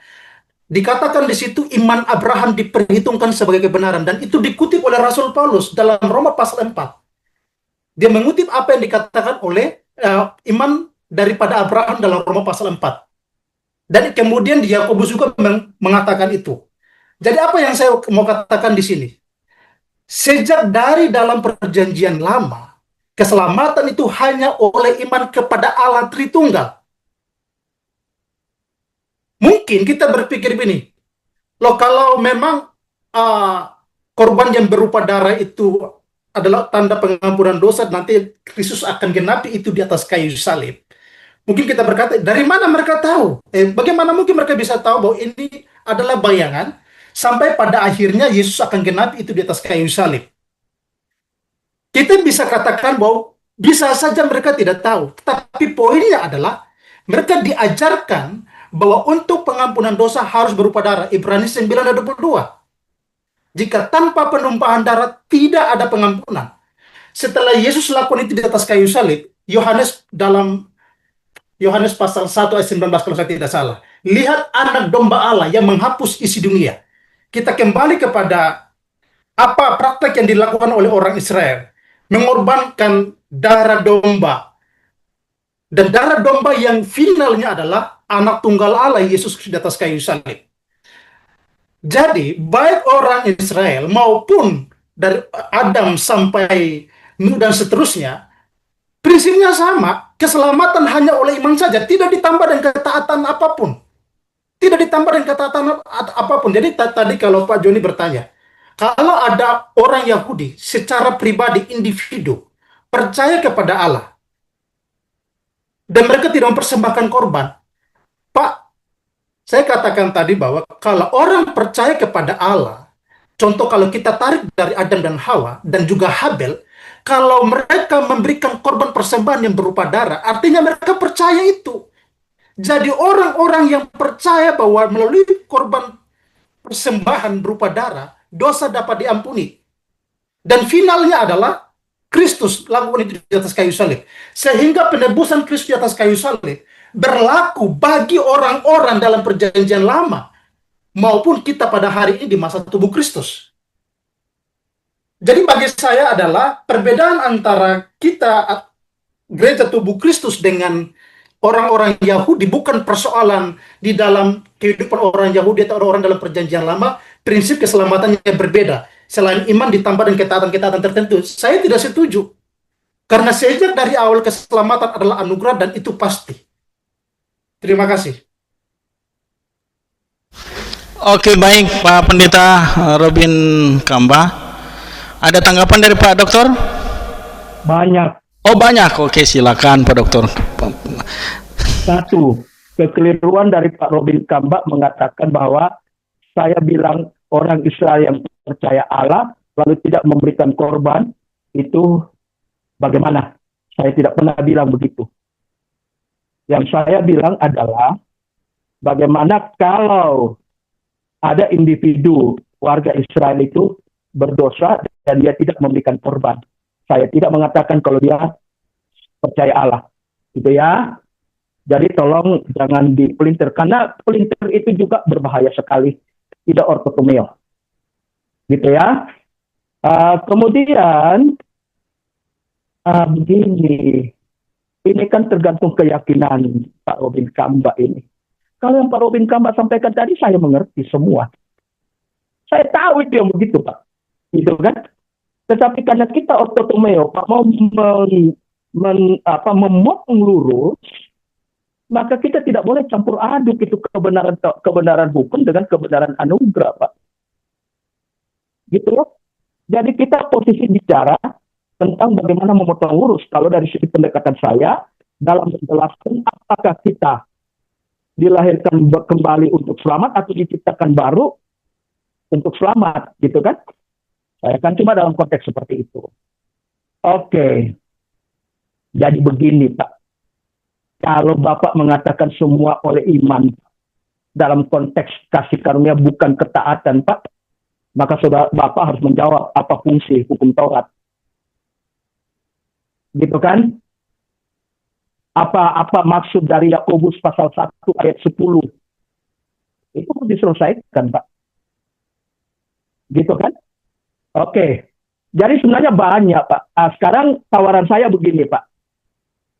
dikatakan di situ iman Abraham diperhitungkan sebagai kebenaran, dan itu dikutip oleh Rasul Paulus dalam Roma pasal 4. Dia mengutip apa yang dikatakan oleh iman daripada Abraham dalam Roma pasal 4. Dan kemudian Yakobus juga mengatakan itu. Jadi apa yang saya mau katakan di sini? Sejak dari dalam perjanjian lama, keselamatan itu hanya oleh iman kepada Allah Tritunggal. Mungkin kita berpikir begini, loh kalau memang korban yang berupa darah itu adalah tanda pengampunan dosa, nanti Kristus akan genapi itu di atas kayu salib. Mungkin kita berkata, dari mana mereka tahu? Bagaimana mungkin mereka bisa tahu bahwa ini adalah bayangan, sampai pada akhirnya Yesus akan genapi itu di atas kayu salib? Kita bisa katakan bahwa bisa saja mereka tidak tahu, tapi poinnya adalah mereka diajarkan bahwa untuk pengampunan dosa harus berupa darah. Ibrani 9 ayat 22. Jika tanpa penumpahan darah tidak ada pengampunan. Setelah Yesus lakukan itu di atas kayu salib, Yohanes pasal 1 ayat 19 kalau saya tidak salah. Lihat anak domba Allah yang menghapus isi dunia. Kita kembali kepada apa praktek yang dilakukan oleh orang Israel. Mengorbankan darah domba. Dan darah domba yang finalnya adalah anak tunggal Allah, Yesus di atas kayu salib. Jadi, baik orang Israel maupun dari Adam sampai Nuh dan seterusnya, prinsipnya sama, keselamatan hanya oleh iman saja, tidak ditambah dengan ketaatan apapun. Tidak ditambah dengan ketaatan apapun. Jadi tadi kalau Pak Joni bertanya, kalau ada orang Yahudi secara pribadi, individu, percaya kepada Allah, dan mereka tidak mempersembahkan korban, Pak, saya katakan tadi bahwa kalau orang percaya kepada Allah, contoh kalau kita tarik dari Adam dan Hawa, dan juga Habel, kalau mereka memberikan korban persembahan yang berupa darah, artinya mereka percaya itu. Jadi orang-orang yang percaya bahwa melalui korban persembahan berupa darah, dosa dapat diampuni. Dan finalnya adalah Kristus lakukan itu di atas kayu salib. Sehingga penebusan Kristus di atas kayu salib berlaku bagi orang-orang dalam perjanjian lama maupun kita pada hari ini di masa tubuh Kristus. Jadi bagi saya adalah perbedaan antara kita gereja tubuh Kristus dengan orang-orang Yahudi bukan persoalan di dalam kehidupan orang Yahudi atau orang dalam perjanjian lama, prinsip keselamatannya berbeda. Selain iman ditambah dengan ketaatan-ketaatan tertentu. Saya tidak setuju. Karena sejak dari awal keselamatan adalah anugerah dan itu pasti. Terima kasih. Oke, baik Pak Pendeta Robin Kamba. Ada tanggapan dari Pak Dokter? Banyak. Oh banyak, oke silakan Pak Dokter. Satu, kekeliruan dari Pak Robin Kamba mengatakan bahwa saya bilang orang Israel yang percaya Allah lalu tidak memberikan korban, itu bagaimana? Saya tidak pernah bilang begitu. Yang saya bilang adalah bagaimana kalau ada individu warga Israel itu berdosa dan dia tidak memberikan korban. Saya tidak mengatakan kalau dia percaya Allah. Gitu ya. Jadi tolong jangan dipelintir. Karena pelintir itu juga berbahaya sekali. Tidak ortotomeo. Gitu ya. Kemudian, begini. Ini kan tergantung keyakinan Pak Robin Kamba ini. Kalau yang Pak Robin Kamba sampaikan tadi, saya mengerti semua. Saya tahu itu yang begitu, Pak. Gitu kan? Tetapi karena kita ortotomeo, Pak, mau memotong lurus, maka kita tidak boleh campur aduk itu kebenaran hukum dengan kebenaran anugerah, Pak. Gitu ya. Jadi kita posisi bicara tentang bagaimana memotong lurus. Kalau dari sisi pendekatan saya, dalam menjelaskan apakah kita dilahirkan kembali untuk selamat atau diciptakan baru untuk selamat, gitu kan? Saya kan cuma dalam konteks seperti itu. Oke. Jadi begini, Pak. Kalau Bapak mengatakan semua oleh iman dalam konteks kasih karunia bukan ketaatan, Pak, Maka saudara Bapak harus menjawab apa fungsi hukum Taurat. Gitu kan? Apa maksud dari Yakobus pasal 1 ayat 10? Itu harus diselesaikan, Pak. Gitu kan? Oke. Jadi sebenarnya banyak, Pak. Sekarang tawaran saya begini, Pak.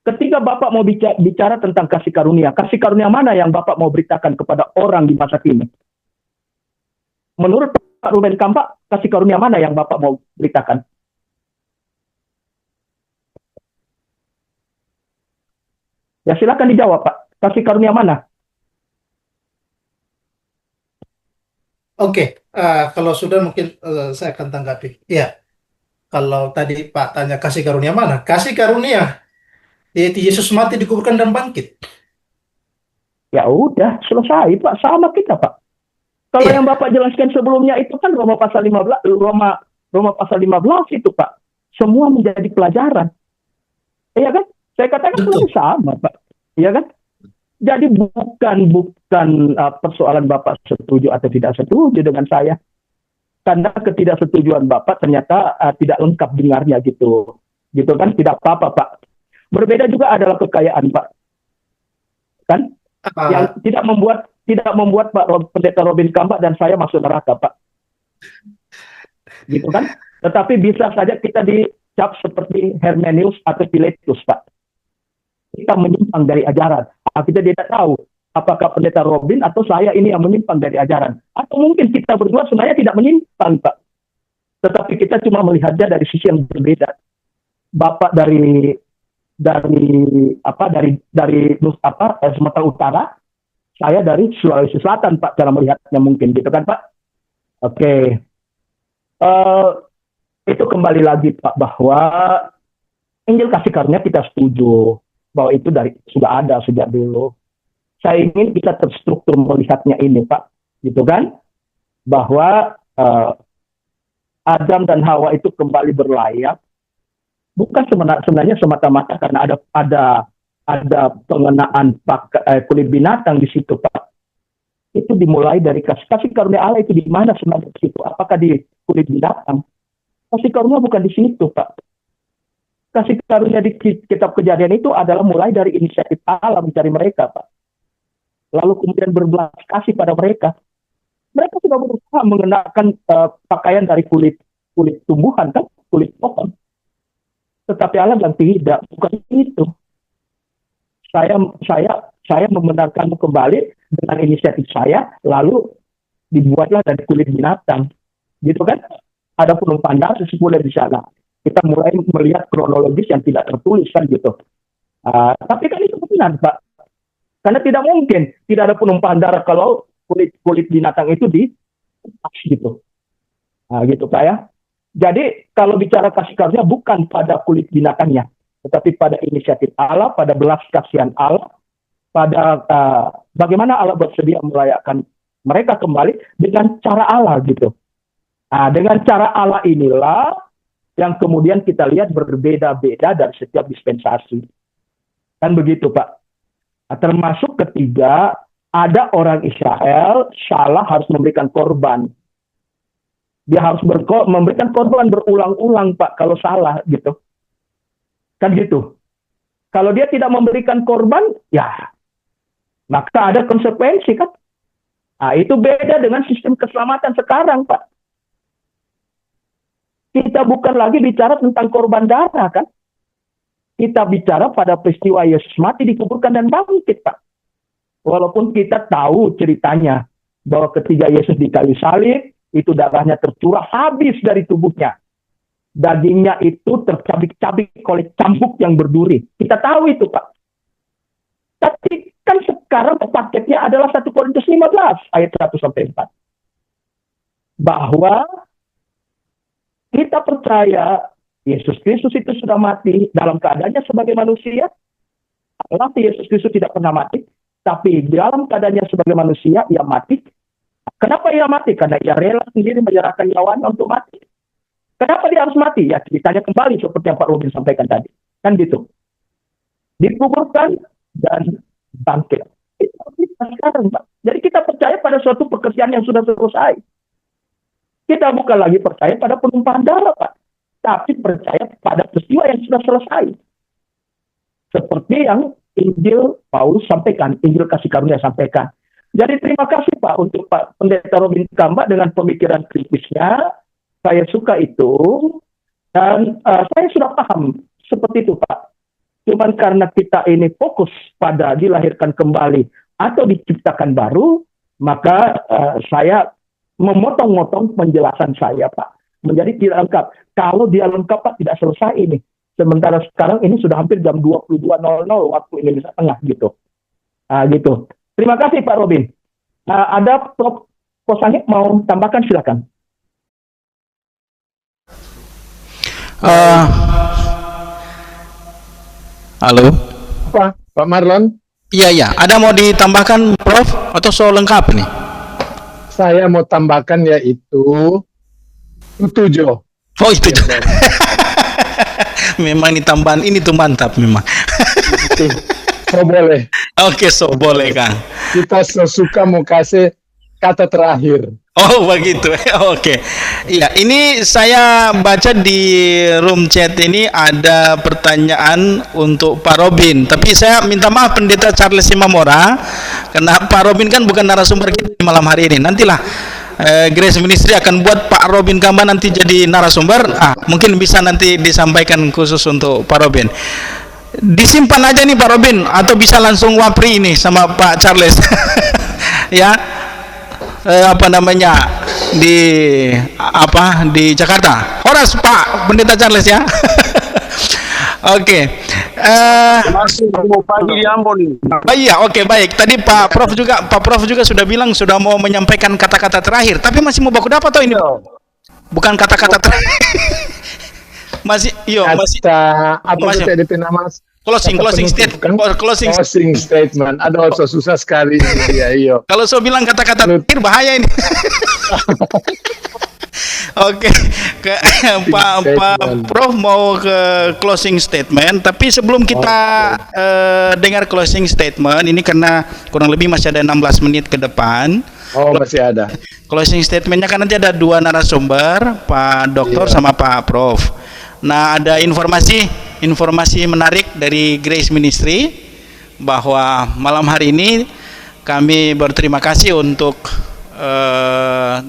Ketika Bapak mau bicara tentang kasih karunia mana yang Bapak mau beritakan kepada orang di masa kini? Menurut Pak Ruben Kampak, kasih karunia mana yang Bapak mau beritakan? Ya silakan dijawab, Pak. Kasih karunia mana? Oke, kalau sudah mungkin saya akan tanggapi. Ya, kalau tadi Pak tanya kasih karunia mana? Kasih karunia, yaitu Yesus mati, dikuburkan, dan bangkit. Ya udah, selesai, Pak. Sama kita, Pak. Kalau Iya. yang Bapak jelaskan sebelumnya itu kan Roma pasal 15, Roma pasal 15 itu, Pak. Semua menjadi pelajaran. Iya kan? Saya katakan Betul. sama, Pak. Iya kan? Jadi bukan persoalan Bapak setuju atau tidak setuju dengan saya. Karena ketidaksetujuan Bapak ternyata tidak lengkap dengarnya gitu. Gitu kan? Tidak apa-apa, Pak. Berbeda juga adalah kekayaan, Pak. Kan? Yang tidak membuat Pendeta Robin Kampak dan saya masuk neraka, Pak. Gitu kan? Tetapi bisa saja kita dicap seperti Hermenius atau Pilatus, Pak. Kita menyimpang dari ajaran. Kita tidak tahu apakah Pendeta Robin atau saya ini yang menyimpang dari ajaran. Atau mungkin kita berdua sebenarnya tidak menyimpang, Pak. Tetapi kita cuma melihatnya dari sisi yang berbeda. Bapak dari Sumatera Utara, saya dari Sulawesi Selatan, Pak, cara melihatnya mungkin gitu kan, Pak. Oke. Itu kembali lagi, Pak, bahwa Injil kasih karunia kita setuju bahwa itu sudah ada sejak dulu. Saya ingin kita terstruktur melihatnya ini, Pak, gitu kan? Bahwa Adam dan Hawa itu kembali berlayar, bukan sebenarnya semata-mata karena ada pengenaan kulit binatang di situ, Pak. Itu dimulai dari kasih karunia Allah itu di mana sebenarnya di situ? Apakah di kulit binatang? Kasih karunia bukan di situ, Pak. Kasih karunia di kitab Kejadian itu adalah mulai dari inisiatif Allah mencari mereka, Pak. Lalu kemudian berbelas kasih pada mereka. Mereka sudah berusaha mengenakan pakaian dari kulit tumbuhan, kan? Kulit pohon. Tetapi Allah bilang tidak, bukan itu. Saya membenarkanmu kembali dengan inisiatif saya, lalu dibuatlah dari kulit binatang. Gitu kan? Ada penumpang darah sesudah di sana. Kita mulai melihat kronologis yang tidak tertulis kan gitu. Tapi kan itu benar, Pak. Karena tidak mungkin tidak ada penumpahan darah kalau kulit binatang itu gitu. Gitu, Pak ya. Jadi kalau bicara kasih karunia bukan pada kulit binatangnya, tetapi pada inisiatif Allah, pada belas kasihan Allah, pada bagaimana Allah bersedia merayakan mereka kembali dengan cara Allah gitu. Dengan cara Allah inilah yang kemudian kita lihat berbeda-beda dari setiap dispensasi. Kan begitu, Pak. Termasuk ketiga, ada orang Israel salah harus memberikan korban. Dia harus memberikan korban berulang-ulang, Pak, kalau salah gitu. Kan gitu. Kalau dia tidak memberikan korban, ya maka ada konsekuensi kan. Itu beda dengan sistem keselamatan sekarang, Pak. Kita bukan lagi bicara tentang korban darah, kan? Kita bicara pada peristiwa Yesus mati, dikuburkan, dan bangkit, Pak. Walaupun kita tahu ceritanya, bahwa ketika Yesus di kayu salib, itu darahnya tercurah habis dari tubuhnya. Dagingnya itu tercabik-cabik oleh cambuk yang berduri. Kita tahu itu, Pak. Tapi kan sekarang paketnya adalah 1 Korintus 15, ayat 1-4. Bahwa kita percaya Yesus Kristus itu sudah mati dalam keadaannya sebagai manusia. Allah Yesus Kristus tidak pernah mati, tapi dalam keadaannya sebagai manusia ia mati. Kenapa ia mati? Karena ia rela sendiri menyerahkan nyawanya untuk mati. Kenapa dia harus mati? Ya ceritanya kembali seperti yang Pak Robin sampaikan tadi. Kan gitu. Dikuburkan dan bangkit. Itu kita sekarang, Pak. Jadi kita percaya pada suatu pekerjaan yang sudah selesai. Kita bukan lagi percaya pada penumpahan darah, Pak, tapi percaya pada peristiwa yang sudah selesai. Seperti yang Injil Paulus sampaikan, Injil kasih karunia sampaikan. Jadi terima kasih Pak untuk Pak Pendeta Robin Kamba dengan pemikiran kritisnya. Saya suka itu, dan saya sudah paham seperti itu Pak. Cuman karena kita ini fokus pada dilahirkan kembali atau diciptakan baru, maka saya memotong-motong penjelasan saya Pak, menjadi tidak lengkap. Kalau dia lengkap Pak, tidak selesai ini. Sementara sekarang ini sudah hampir jam 22.00 waktu Indonesia Tengah gitu. Gitu. Terima kasih Pak Robin. Ada Prof. Posangit mau tambahkan, silakan. Halo. Pak Marlon? Iya. Ada mau ditambahkan Prof atau soal lengkap nih? Saya mau tambahkan yaitu tujuh. Oh itu juga. Memang ini tambahan ini tuh mantap memang. So boleh. Oke, so boleh Kang. Kita suka mau kasih kata terakhir. Oh begitu. Oke. Iya, ini saya baca di room chat ini ada pertanyaan untuk Pak Robin. Tapi saya minta maaf Pendeta Charles Simamora, karena Pak Robin kan bukan narasumber kita di malam hari ini. Nantilah Grace Ministry akan buat Pak Robin Kamba nanti jadi narasumber. Mungkin bisa nanti disampaikan khusus untuk Pak Robin. Disimpan aja nih Pak Robin, atau bisa langsung wapri ini sama Pak Charles. Ya, di Jakarta. Horas Pak Pendeta Charles ya. Oke. Masih mau pagi di Ambon. Iya, oke, baik. Tadi Pak Prof juga sudah bilang sudah mau menyampaikan kata-kata terakhir, tapi masih mau baku dapat atau ini? Bukan kata-kata terakhir. Masih DP nama? Closing statement. Aduh, susah sekali ini dia. Iyo. Kalau saya bilang kata-kata terakhir bahaya ini. Oke, Pak Prof mau ke closing statement, tapi sebelum kita dengar closing statement ini, karena kurang lebih masih ada 16 menit ke depan. Oh, masih ada. Closing statementnya kan nanti ada dua narasumber, Pak Dokter sama Pak Prof. Nah, ada informasi menarik dari Grace Ministry bahwa malam hari ini kami berterima kasih untuk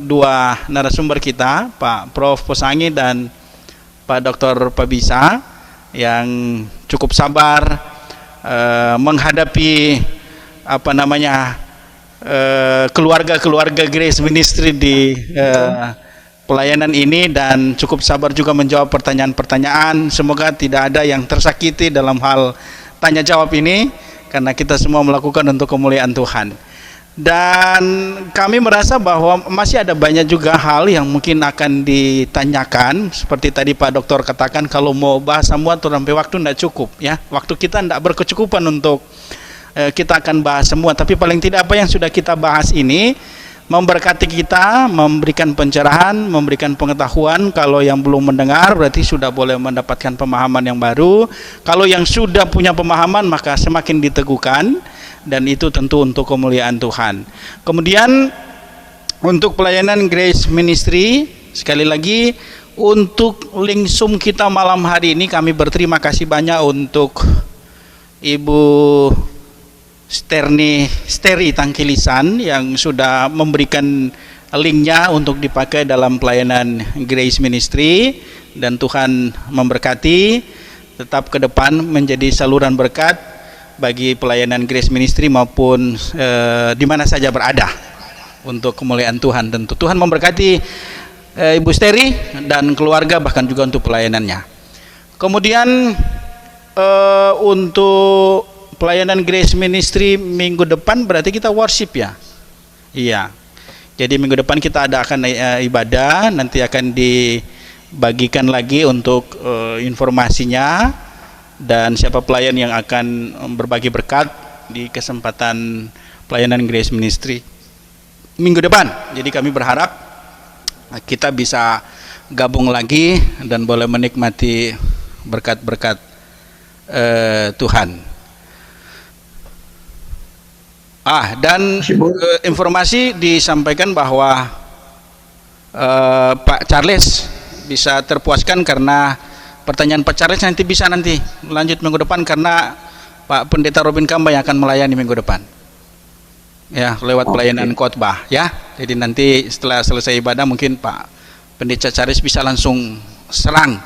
dua narasumber kita, Pak Prof Posangi dan Pak Dr. Pabisa, yang cukup sabar menghadapi keluarga-keluarga Grace Ministry di pelayanan ini, dan cukup sabar juga menjawab pertanyaan-pertanyaan. Semoga tidak ada yang tersakiti dalam hal tanya jawab ini, karena kita semua melakukan untuk kemuliaan Tuhan. Dan kami merasa bahwa masih ada banyak juga hal yang mungkin akan ditanyakan. Seperti tadi Pak Dokter katakan, kalau mau bahas semua sampai waktu tidak cukup ya. Waktu kita tidak berkecukupan untuk kita akan bahas semua. Tapi paling tidak apa yang sudah kita bahas ini memberkati kita, memberikan pencerahan, memberikan pengetahuan. Kalau yang belum mendengar berarti sudah boleh mendapatkan pemahaman yang baru. Kalau yang sudah punya pemahaman maka semakin diteguhkan, dan itu tentu untuk kemuliaan Tuhan. Kemudian untuk pelayanan Grace Ministry, sekali lagi untuk link Zoom kita malam hari ini, kami berterima kasih banyak untuk Ibu Steri Tangkilisan yang sudah memberikan linknya untuk dipakai dalam pelayanan Grace Ministry, dan Tuhan memberkati tetap ke depan menjadi saluran berkat bagi pelayanan Grace Ministry maupun di mana saja berada untuk kemuliaan Tuhan. Tentu Tuhan memberkati Ibu Steri dan keluarga, bahkan juga untuk pelayanannya. Kemudian untuk pelayanan Grace Ministry minggu depan berarti kita worship ya. Iya. Jadi minggu depan kita akan ibadah, nanti akan dibagikan lagi untuk informasinya, dan siapa pelayan yang akan berbagi berkat di kesempatan pelayanan Grace Ministry minggu depan. Jadi kami berharap kita bisa gabung lagi dan boleh menikmati berkat-berkat Tuhan. Dan informasi disampaikan bahwa Pak Charles bisa terpuaskan, karena pertanyaan Pak Charles nanti bisa lanjut minggu depan, karena Pak Pendeta Robin Kamba yang akan melayani minggu depan ya, lewat pelayanan khotbah ya. Jadi nanti setelah selesai ibadah mungkin Pak Pendeta Charles bisa langsung serang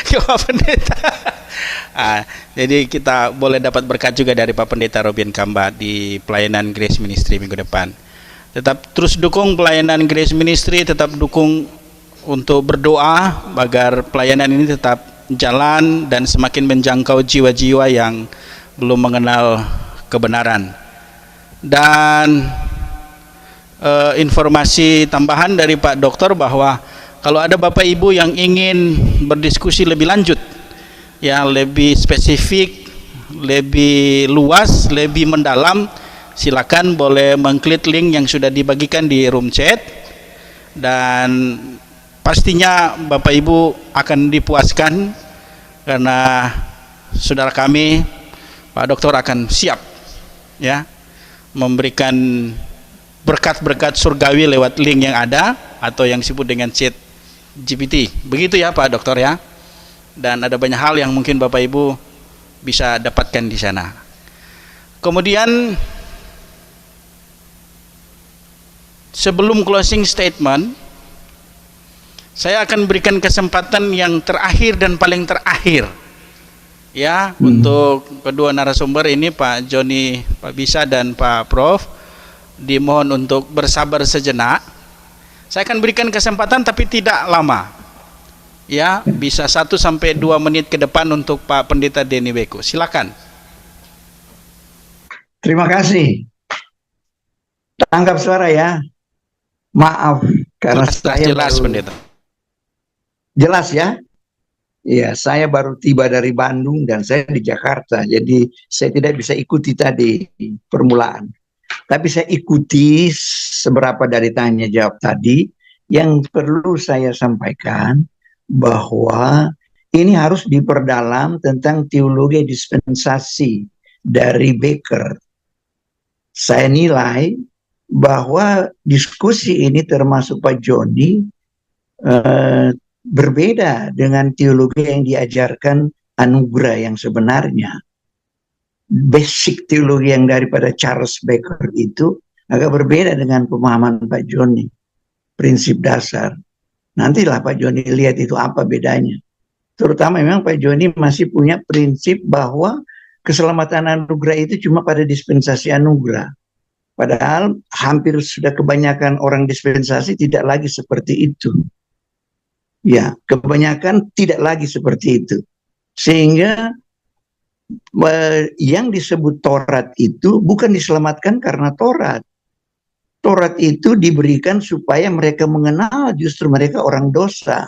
ke Pak Pendeta. Jadi kita boleh dapat berkat juga dari Pak Pendeta Robin Kamba di pelayanan Grace Ministry minggu depan. Tetap terus dukung pelayanan Grace Ministry, tetap dukung untuk berdoa agar pelayanan ini tetap jalan dan semakin menjangkau jiwa-jiwa yang belum mengenal kebenaran. Dan informasi tambahan dari Pak Dokter bahwa kalau ada Bapak Ibu yang ingin berdiskusi lebih lanjut, ya lebih spesifik, lebih luas, lebih mendalam, silakan boleh mengklik link yang sudah dibagikan di room chat, dan pastinya Bapak Ibu akan dipuaskan karena saudara kami Pak Dokter akan siap ya memberikan berkat-berkat surgawi lewat link yang ada atau yang disebut dengan chat GPT. Begitu ya Pak Dokter ya. Dan ada banyak hal yang mungkin Bapak Ibu bisa dapatkan di sana. Kemudian sebelum closing statement, saya akan berikan kesempatan yang terakhir dan paling terakhir ya untuk kedua narasumber ini, Pak Joni, Pak Bisa dan Pak Prof. Dimohon untuk bersabar sejenak. Saya akan berikan kesempatan tapi tidak lama. Ya, bisa 1 sampai 2 menit ke depan untuk Pak Pendeta Denny Beko. Silakan. Terima kasih. Tanggap suara ya. Maaf karena saya jelas Pendeta. Jelas ya? Ya, saya baru tiba dari Bandung dan saya di Jakarta. Jadi saya tidak bisa ikuti tadi permulaan. Tapi saya ikuti seberapa dari tanya jawab tadi. Yang perlu saya sampaikan bahwa ini harus diperdalam tentang teologi dispensasi dari Baker. Saya nilai bahwa diskusi ini termasuk Pak Joni berbeda dengan teologi yang diajarkan anugerah yang sebenarnya. Basic teologi yang daripada Charles Baker itu agak berbeda dengan pemahaman Pak Joni. Prinsip dasar. Nantilah Pak Joni lihat itu apa bedanya. Terutama memang Pak Joni masih punya prinsip bahwa keselamatan anugerah itu cuma pada dispensasi anugerah. Padahal hampir sudah kebanyakan orang dispensasi tidak lagi seperti itu. Ya, kebanyakan tidak lagi seperti itu. Sehingga yang disebut Taurat itu bukan diselamatkan karena Taurat. Taurat itu diberikan supaya mereka mengenal justru mereka orang dosa.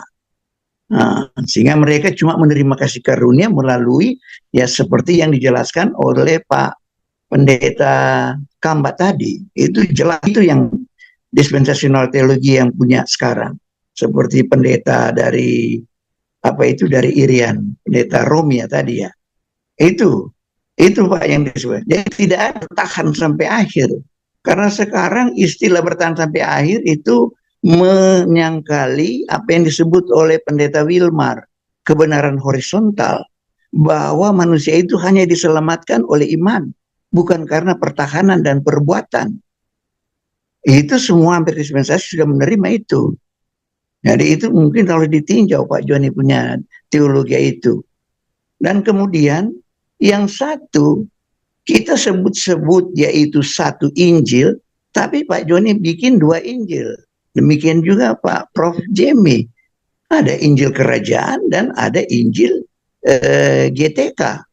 Nah, sehingga mereka cuma menerima kasih karunia melalui ya seperti yang dijelaskan oleh Pak Pendeta Kamba tadi. Itu jelas, itu yang dispensational teologi yang punya sekarang. Seperti pendeta dari dari Irian, pendeta Romi ya tadi ya. Itu Pak yang disebut. Jadi tidak ada bertahan sampai akhir. Karena sekarang istilah bertahan sampai akhir itu menyangkali apa yang disebut oleh pendeta Wilmar, kebenaran horizontal, bahwa manusia itu hanya diselamatkan oleh iman, bukan karena pertahanan dan perbuatan. Itu semua hampir dispensasi sudah menerima itu. Jadi itu mungkin kalau ditinjau Pak Joni punya teologi itu. Dan kemudian yang satu kita sebut-sebut yaitu satu Injil, tapi Pak Joni bikin 2 Injil. Demikian juga Pak Prof Jemi. Ada Injil Kerajaan dan ada Injil GTK.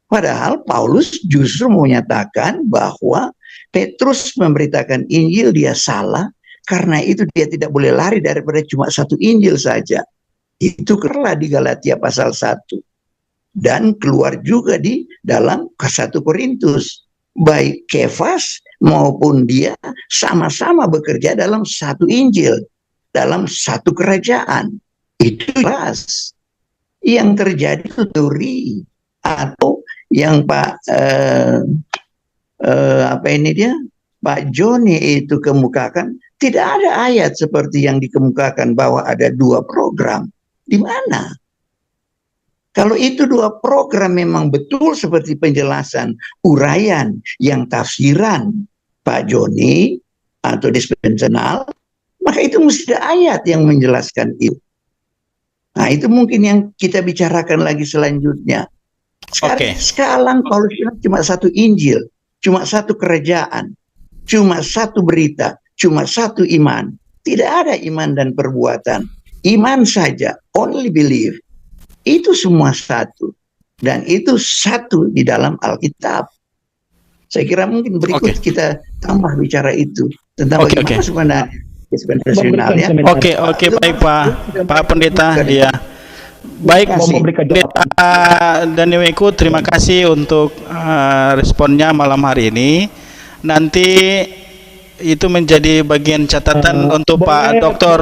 Padahal Paulus justru menyatakan bahwa Petrus memberitakan Injil dia salah, karena itu dia tidak boleh lari daripada cuma satu Injil saja. Itu keluar di Galatia pasal 1. Dan keluar juga di dalam 1 Korintus. Baik Kefas maupun dia sama-sama bekerja dalam satu Injil. Dalam satu kerajaan. Itu jelas. Yang terjadi itu teori. Atau yang Pak Pak Joni itu kemukakan Tidak ada ayat seperti yang dikemukakan bahwa ada 2 program. Di mana? Kalau itu 2 program memang betul seperti penjelasan, uraian, yang tafsiran Pak Joni atau dispensasional, maka itu mesti ada ayat yang menjelaskan itu. Nah, itu mungkin yang kita bicarakan lagi selanjutnya. Sekarang Paulus bilang cuma 1 Injil, cuma 1 kerajaan, cuma 1 berita, cuma 1 iman. Tidak ada iman dan perbuatan. Iman saja, only believe. Itu semua satu. Dan itu satu di dalam Alkitab. Saya kira mungkin berikut kita tambah bicara itu. Tentang bagaimana sebenarnya dispensasional ya. Oke, baik Pak Pendeta. Ya. Baik, Pendeta Daniweku, terima kasih untuk responnya malam hari ini. Nanti itu menjadi bagian catatan untuk Pak Doktor.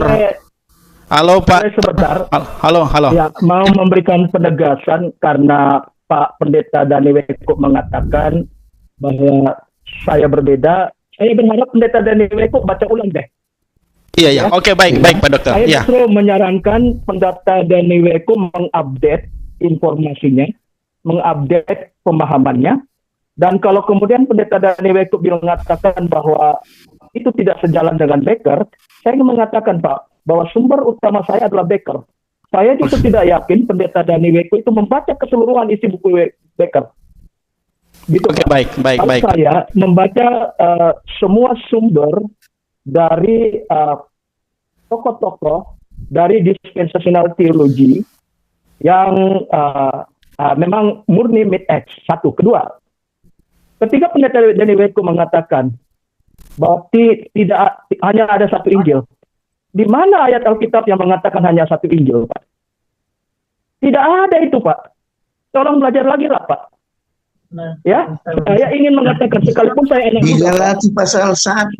Halo Pak. Sebentar. Halo. Ya, mau memberikan penegasan karena Pak Pendeta Daniweku mengatakan bahwa saya berbeda. Saya berharap Pendeta Daniweku baca ulang deh. Iya. Oke, baik Pak Dokter. Saya justru menyarankan Pendeta Daniweku mengupdate informasinya, mengupdate pemahamannya, dan kalau kemudian Pendeta Daniweku mengatakan bahwa itu tidak sejalan dengan Becker, saya ingin mengatakan Pak, bahwa sumber utama saya adalah Becker. Saya juga tidak yakin Pendeta Daniweku itu membaca keseluruhan isi buku Becker. Gitu, Oke, baik. Saya membaca semua sumber dari tokoh-tokoh dari dispensational theology yang memang murni mid-age. 1. Kedua, ketika Pendeta Daniweku mengatakan bahwa tidak hanya ada 1 Injil, di mana ayat Alkitab yang mengatakan hanya 1 Injil, Pak? Tidak ada itu, Pak. Tolong belajar lagi lah, Pak. Ya, saya ingin mengatakan sekalipun saya di Galati pasal 1,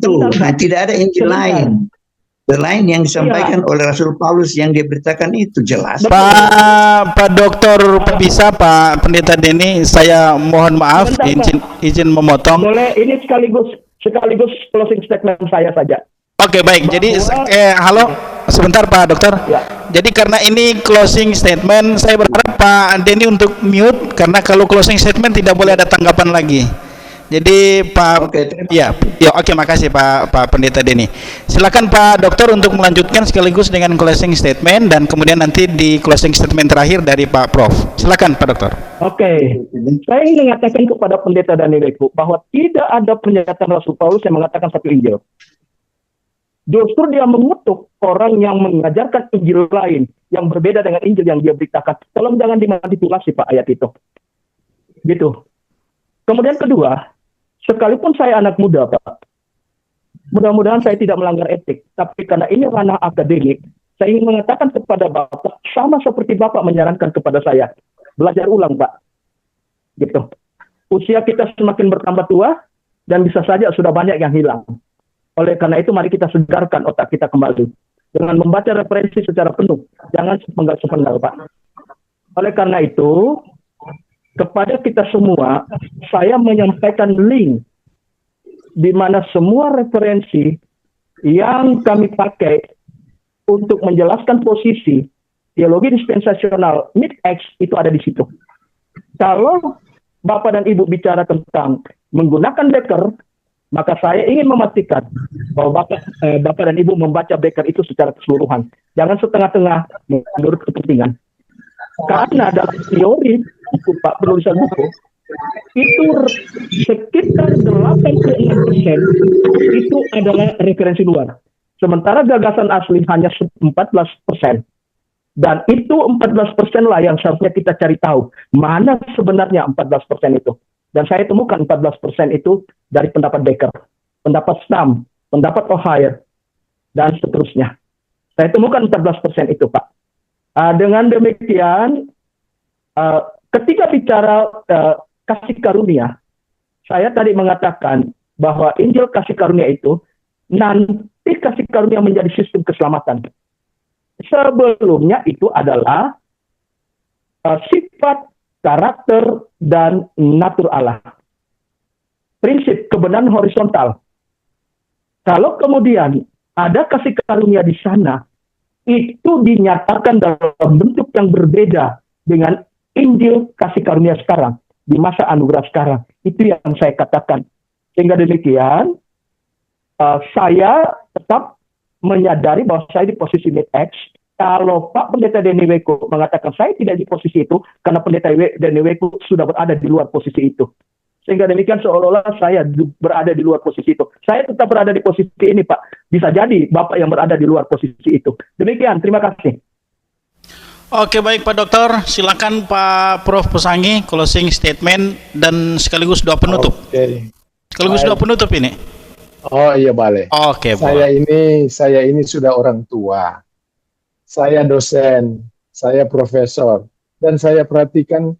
tidak ada Injil lain. Selain yang disampaikan oleh Rasul Paulus yang diberitakan itu jelas. Pak Doktor, bisa Pak Pendeta Denny, saya mohon maaf, izin memotong. Boleh, ini sekaligus closing statement saya saja. Oke, baik. Jadi halo, sebentar Pak Dokter. Ya. Jadi karena ini closing statement, saya berharap Pak Denny untuk mute karena kalau closing statement tidak boleh ada tanggapan lagi. Jadi Pak, makasih Pak Pendeta Denny. Silakan Pak Dokter untuk melanjutkan sekaligus dengan closing statement dan kemudian nanti di closing statement terakhir dari Pak Prof. Silakan Pak Dokter. Oke, saya ingin mengatakan kepada Pendeta Daniweku bahwa tidak ada pernyataan Rasul Paulus yang mengatakan 1 Injil. Justru dia mengutuk orang yang mengajarkan Injil lain yang berbeda dengan Injil yang dia beritakan. Tolong jangan dimanipulasi Pak ayat itu. Gitu. Kemudian kedua, sekalipun saya anak muda Pak, mudah-mudahan saya tidak melanggar etik. Tapi karena ini ranah akademik, saya ingin mengatakan kepada Bapak, sama seperti Bapak menyarankan kepada saya, belajar ulang Pak. Gitu. Usia kita semakin bertambah tua, dan bisa saja sudah banyak yang hilang. Oleh karena itu, mari kita segarkan otak kita kembali. Dengan membaca referensi secara penuh. Jangan sepenggal-sepenggal, Pak. Oleh karena itu, kepada kita semua, saya menyampaikan link di mana semua referensi yang kami pakai untuk menjelaskan posisi teologi dispensasional mid-age itu ada di situ. Kalau Bapak dan Ibu bicara tentang menggunakan Becker, maka saya ingin memastikan bahwa Bapak dan Ibu membaca Becker itu secara keseluruhan. Jangan setengah-tengah menurut kepentingan. Karena dalam teori buku Pak, penulisan buku, itu sekitar 86% itu adalah referensi luar. Sementara gagasan asli hanya 14%. Dan itu 14% lah yang seharusnya kita cari tahu. Mana sebenarnya 14% itu. Dan saya temukan 14% itu dari pendapat Becker, pendapat Stam, pendapat O'Haire, dan seterusnya. Saya temukan 14% itu, Pak. Dengan demikian, ketika bicara kasih karunia, saya tadi mengatakan bahwa Injil kasih karunia itu, nanti kasih karunia menjadi sistem keselamatan. Sebelumnya itu adalah sifat, karakter, dan natur Allah. Prinsip kebenaran horizontal. Kalau kemudian ada kasih karunia di sana, itu dinyatakan dalam bentuk yang berbeda dengan Injil kasih karunia sekarang, di masa anugerah sekarang. Itu yang saya katakan. Sehingga demikian, saya tetap menyadari bahwa saya di posisi mid X. Kalau Pak Pendeta Denny Weko mengatakan saya tidak di posisi itu, karena Pendeta Denny Weko sudah berada di luar posisi itu. Sehingga demikian seolah-olah saya berada di luar posisi itu. Saya tetap berada di posisi ini, Pak. Bisa jadi Bapak yang berada di luar posisi itu. Demikian, terima kasih. Oke, baik Pak Dokter. Silakan Pak Prof Pesangi, closing statement dan sekaligus doa penutup. Oke. Sekaligus doa penutup ini. Oh iya, boleh. Oke, Saya ini sudah orang tua. Saya dosen, saya profesor, dan saya perhatikan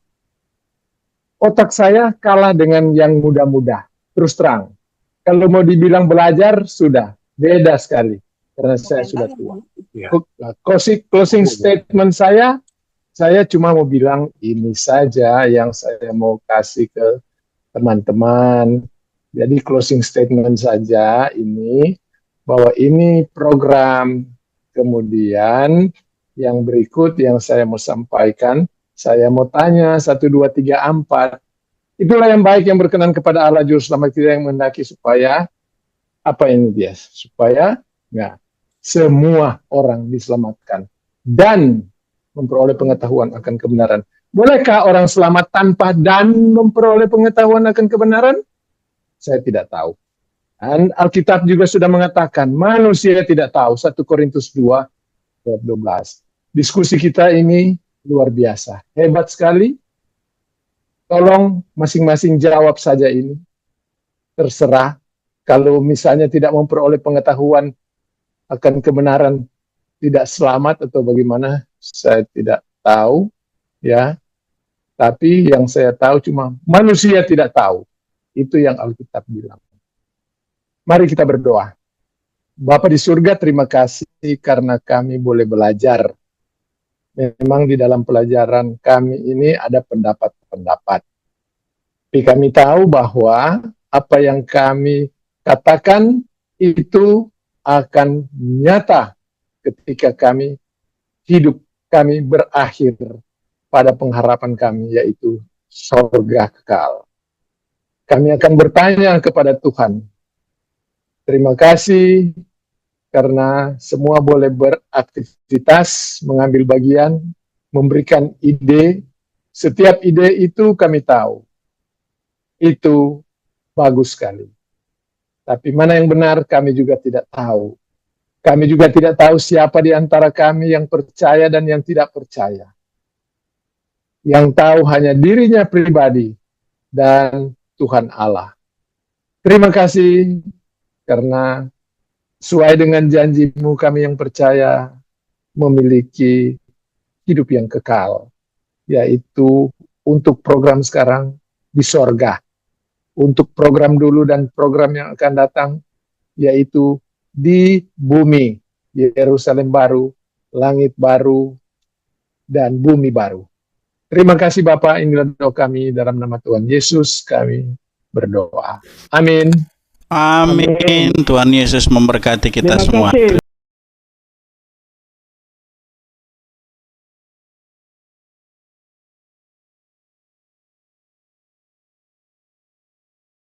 otak saya kalah dengan yang muda-muda. Terus terang, kalau mau dibilang belajar, sudah beda sekali, karena saya sudah tua. Closing statement saya cuma mau bilang ini saja yang saya mau kasih ke teman-teman. Jadi closing statement saja ini, bahwa ini program. Kemudian yang berikut yang saya mau sampaikan, saya mau tanya 1, 2, 3, 4. Itulah yang baik yang berkenan kepada Allah Juru Selamat kita, yang menghendaki supaya apa ini dia? Supaya semua orang diselamatkan dan memperoleh pengetahuan akan kebenaran. Bolehkah orang selamat tanpa dan memperoleh pengetahuan akan kebenaran? Saya tidak tahu. Dan Alkitab juga sudah mengatakan manusia tidak tahu. 1 Korintus 2 ayat 12. Diskusi kita ini luar biasa, hebat sekali. Tolong masing-masing jawab saja ini. Terserah. Kalau misalnya tidak memperoleh pengetahuan akan kebenaran, tidak selamat atau bagaimana, saya tidak tahu, ya. Tapi yang saya tahu cuma manusia tidak tahu. Itu yang Alkitab bilang. Mari kita berdoa. Bapa di surga, terima kasih karena kami boleh belajar. Memang di dalam pelajaran kami ini ada pendapat-pendapat. Tapi kami tahu bahwa apa yang kami katakan itu akan nyata ketika hidup kami berakhir pada pengharapan kami, yaitu surga kekal. Kami akan bertanya kepada Tuhan. Terima kasih karena semua boleh beraktivitas, mengambil bagian, memberikan ide. Setiap ide itu kami tahu. Itu bagus sekali. Tapi mana yang benar kami juga tidak tahu. Kami juga tidak tahu siapa di antara kami yang percaya dan yang tidak percaya. Yang tahu hanya dirinya pribadi dan Tuhan Allah. Terima kasih. Karena sesuai dengan janji-Mu kami yang percaya memiliki hidup yang kekal. Yaitu untuk program sekarang di sorga. Untuk program dulu dan program yang akan datang, yaitu di bumi. Yerusalem baru, langit baru, dan bumi baru. Terima kasih Bapak, inilah doa kami dalam nama Tuhan Yesus kami berdoa. Amin. Amin. Tuhan Yesus memberkati kita semua.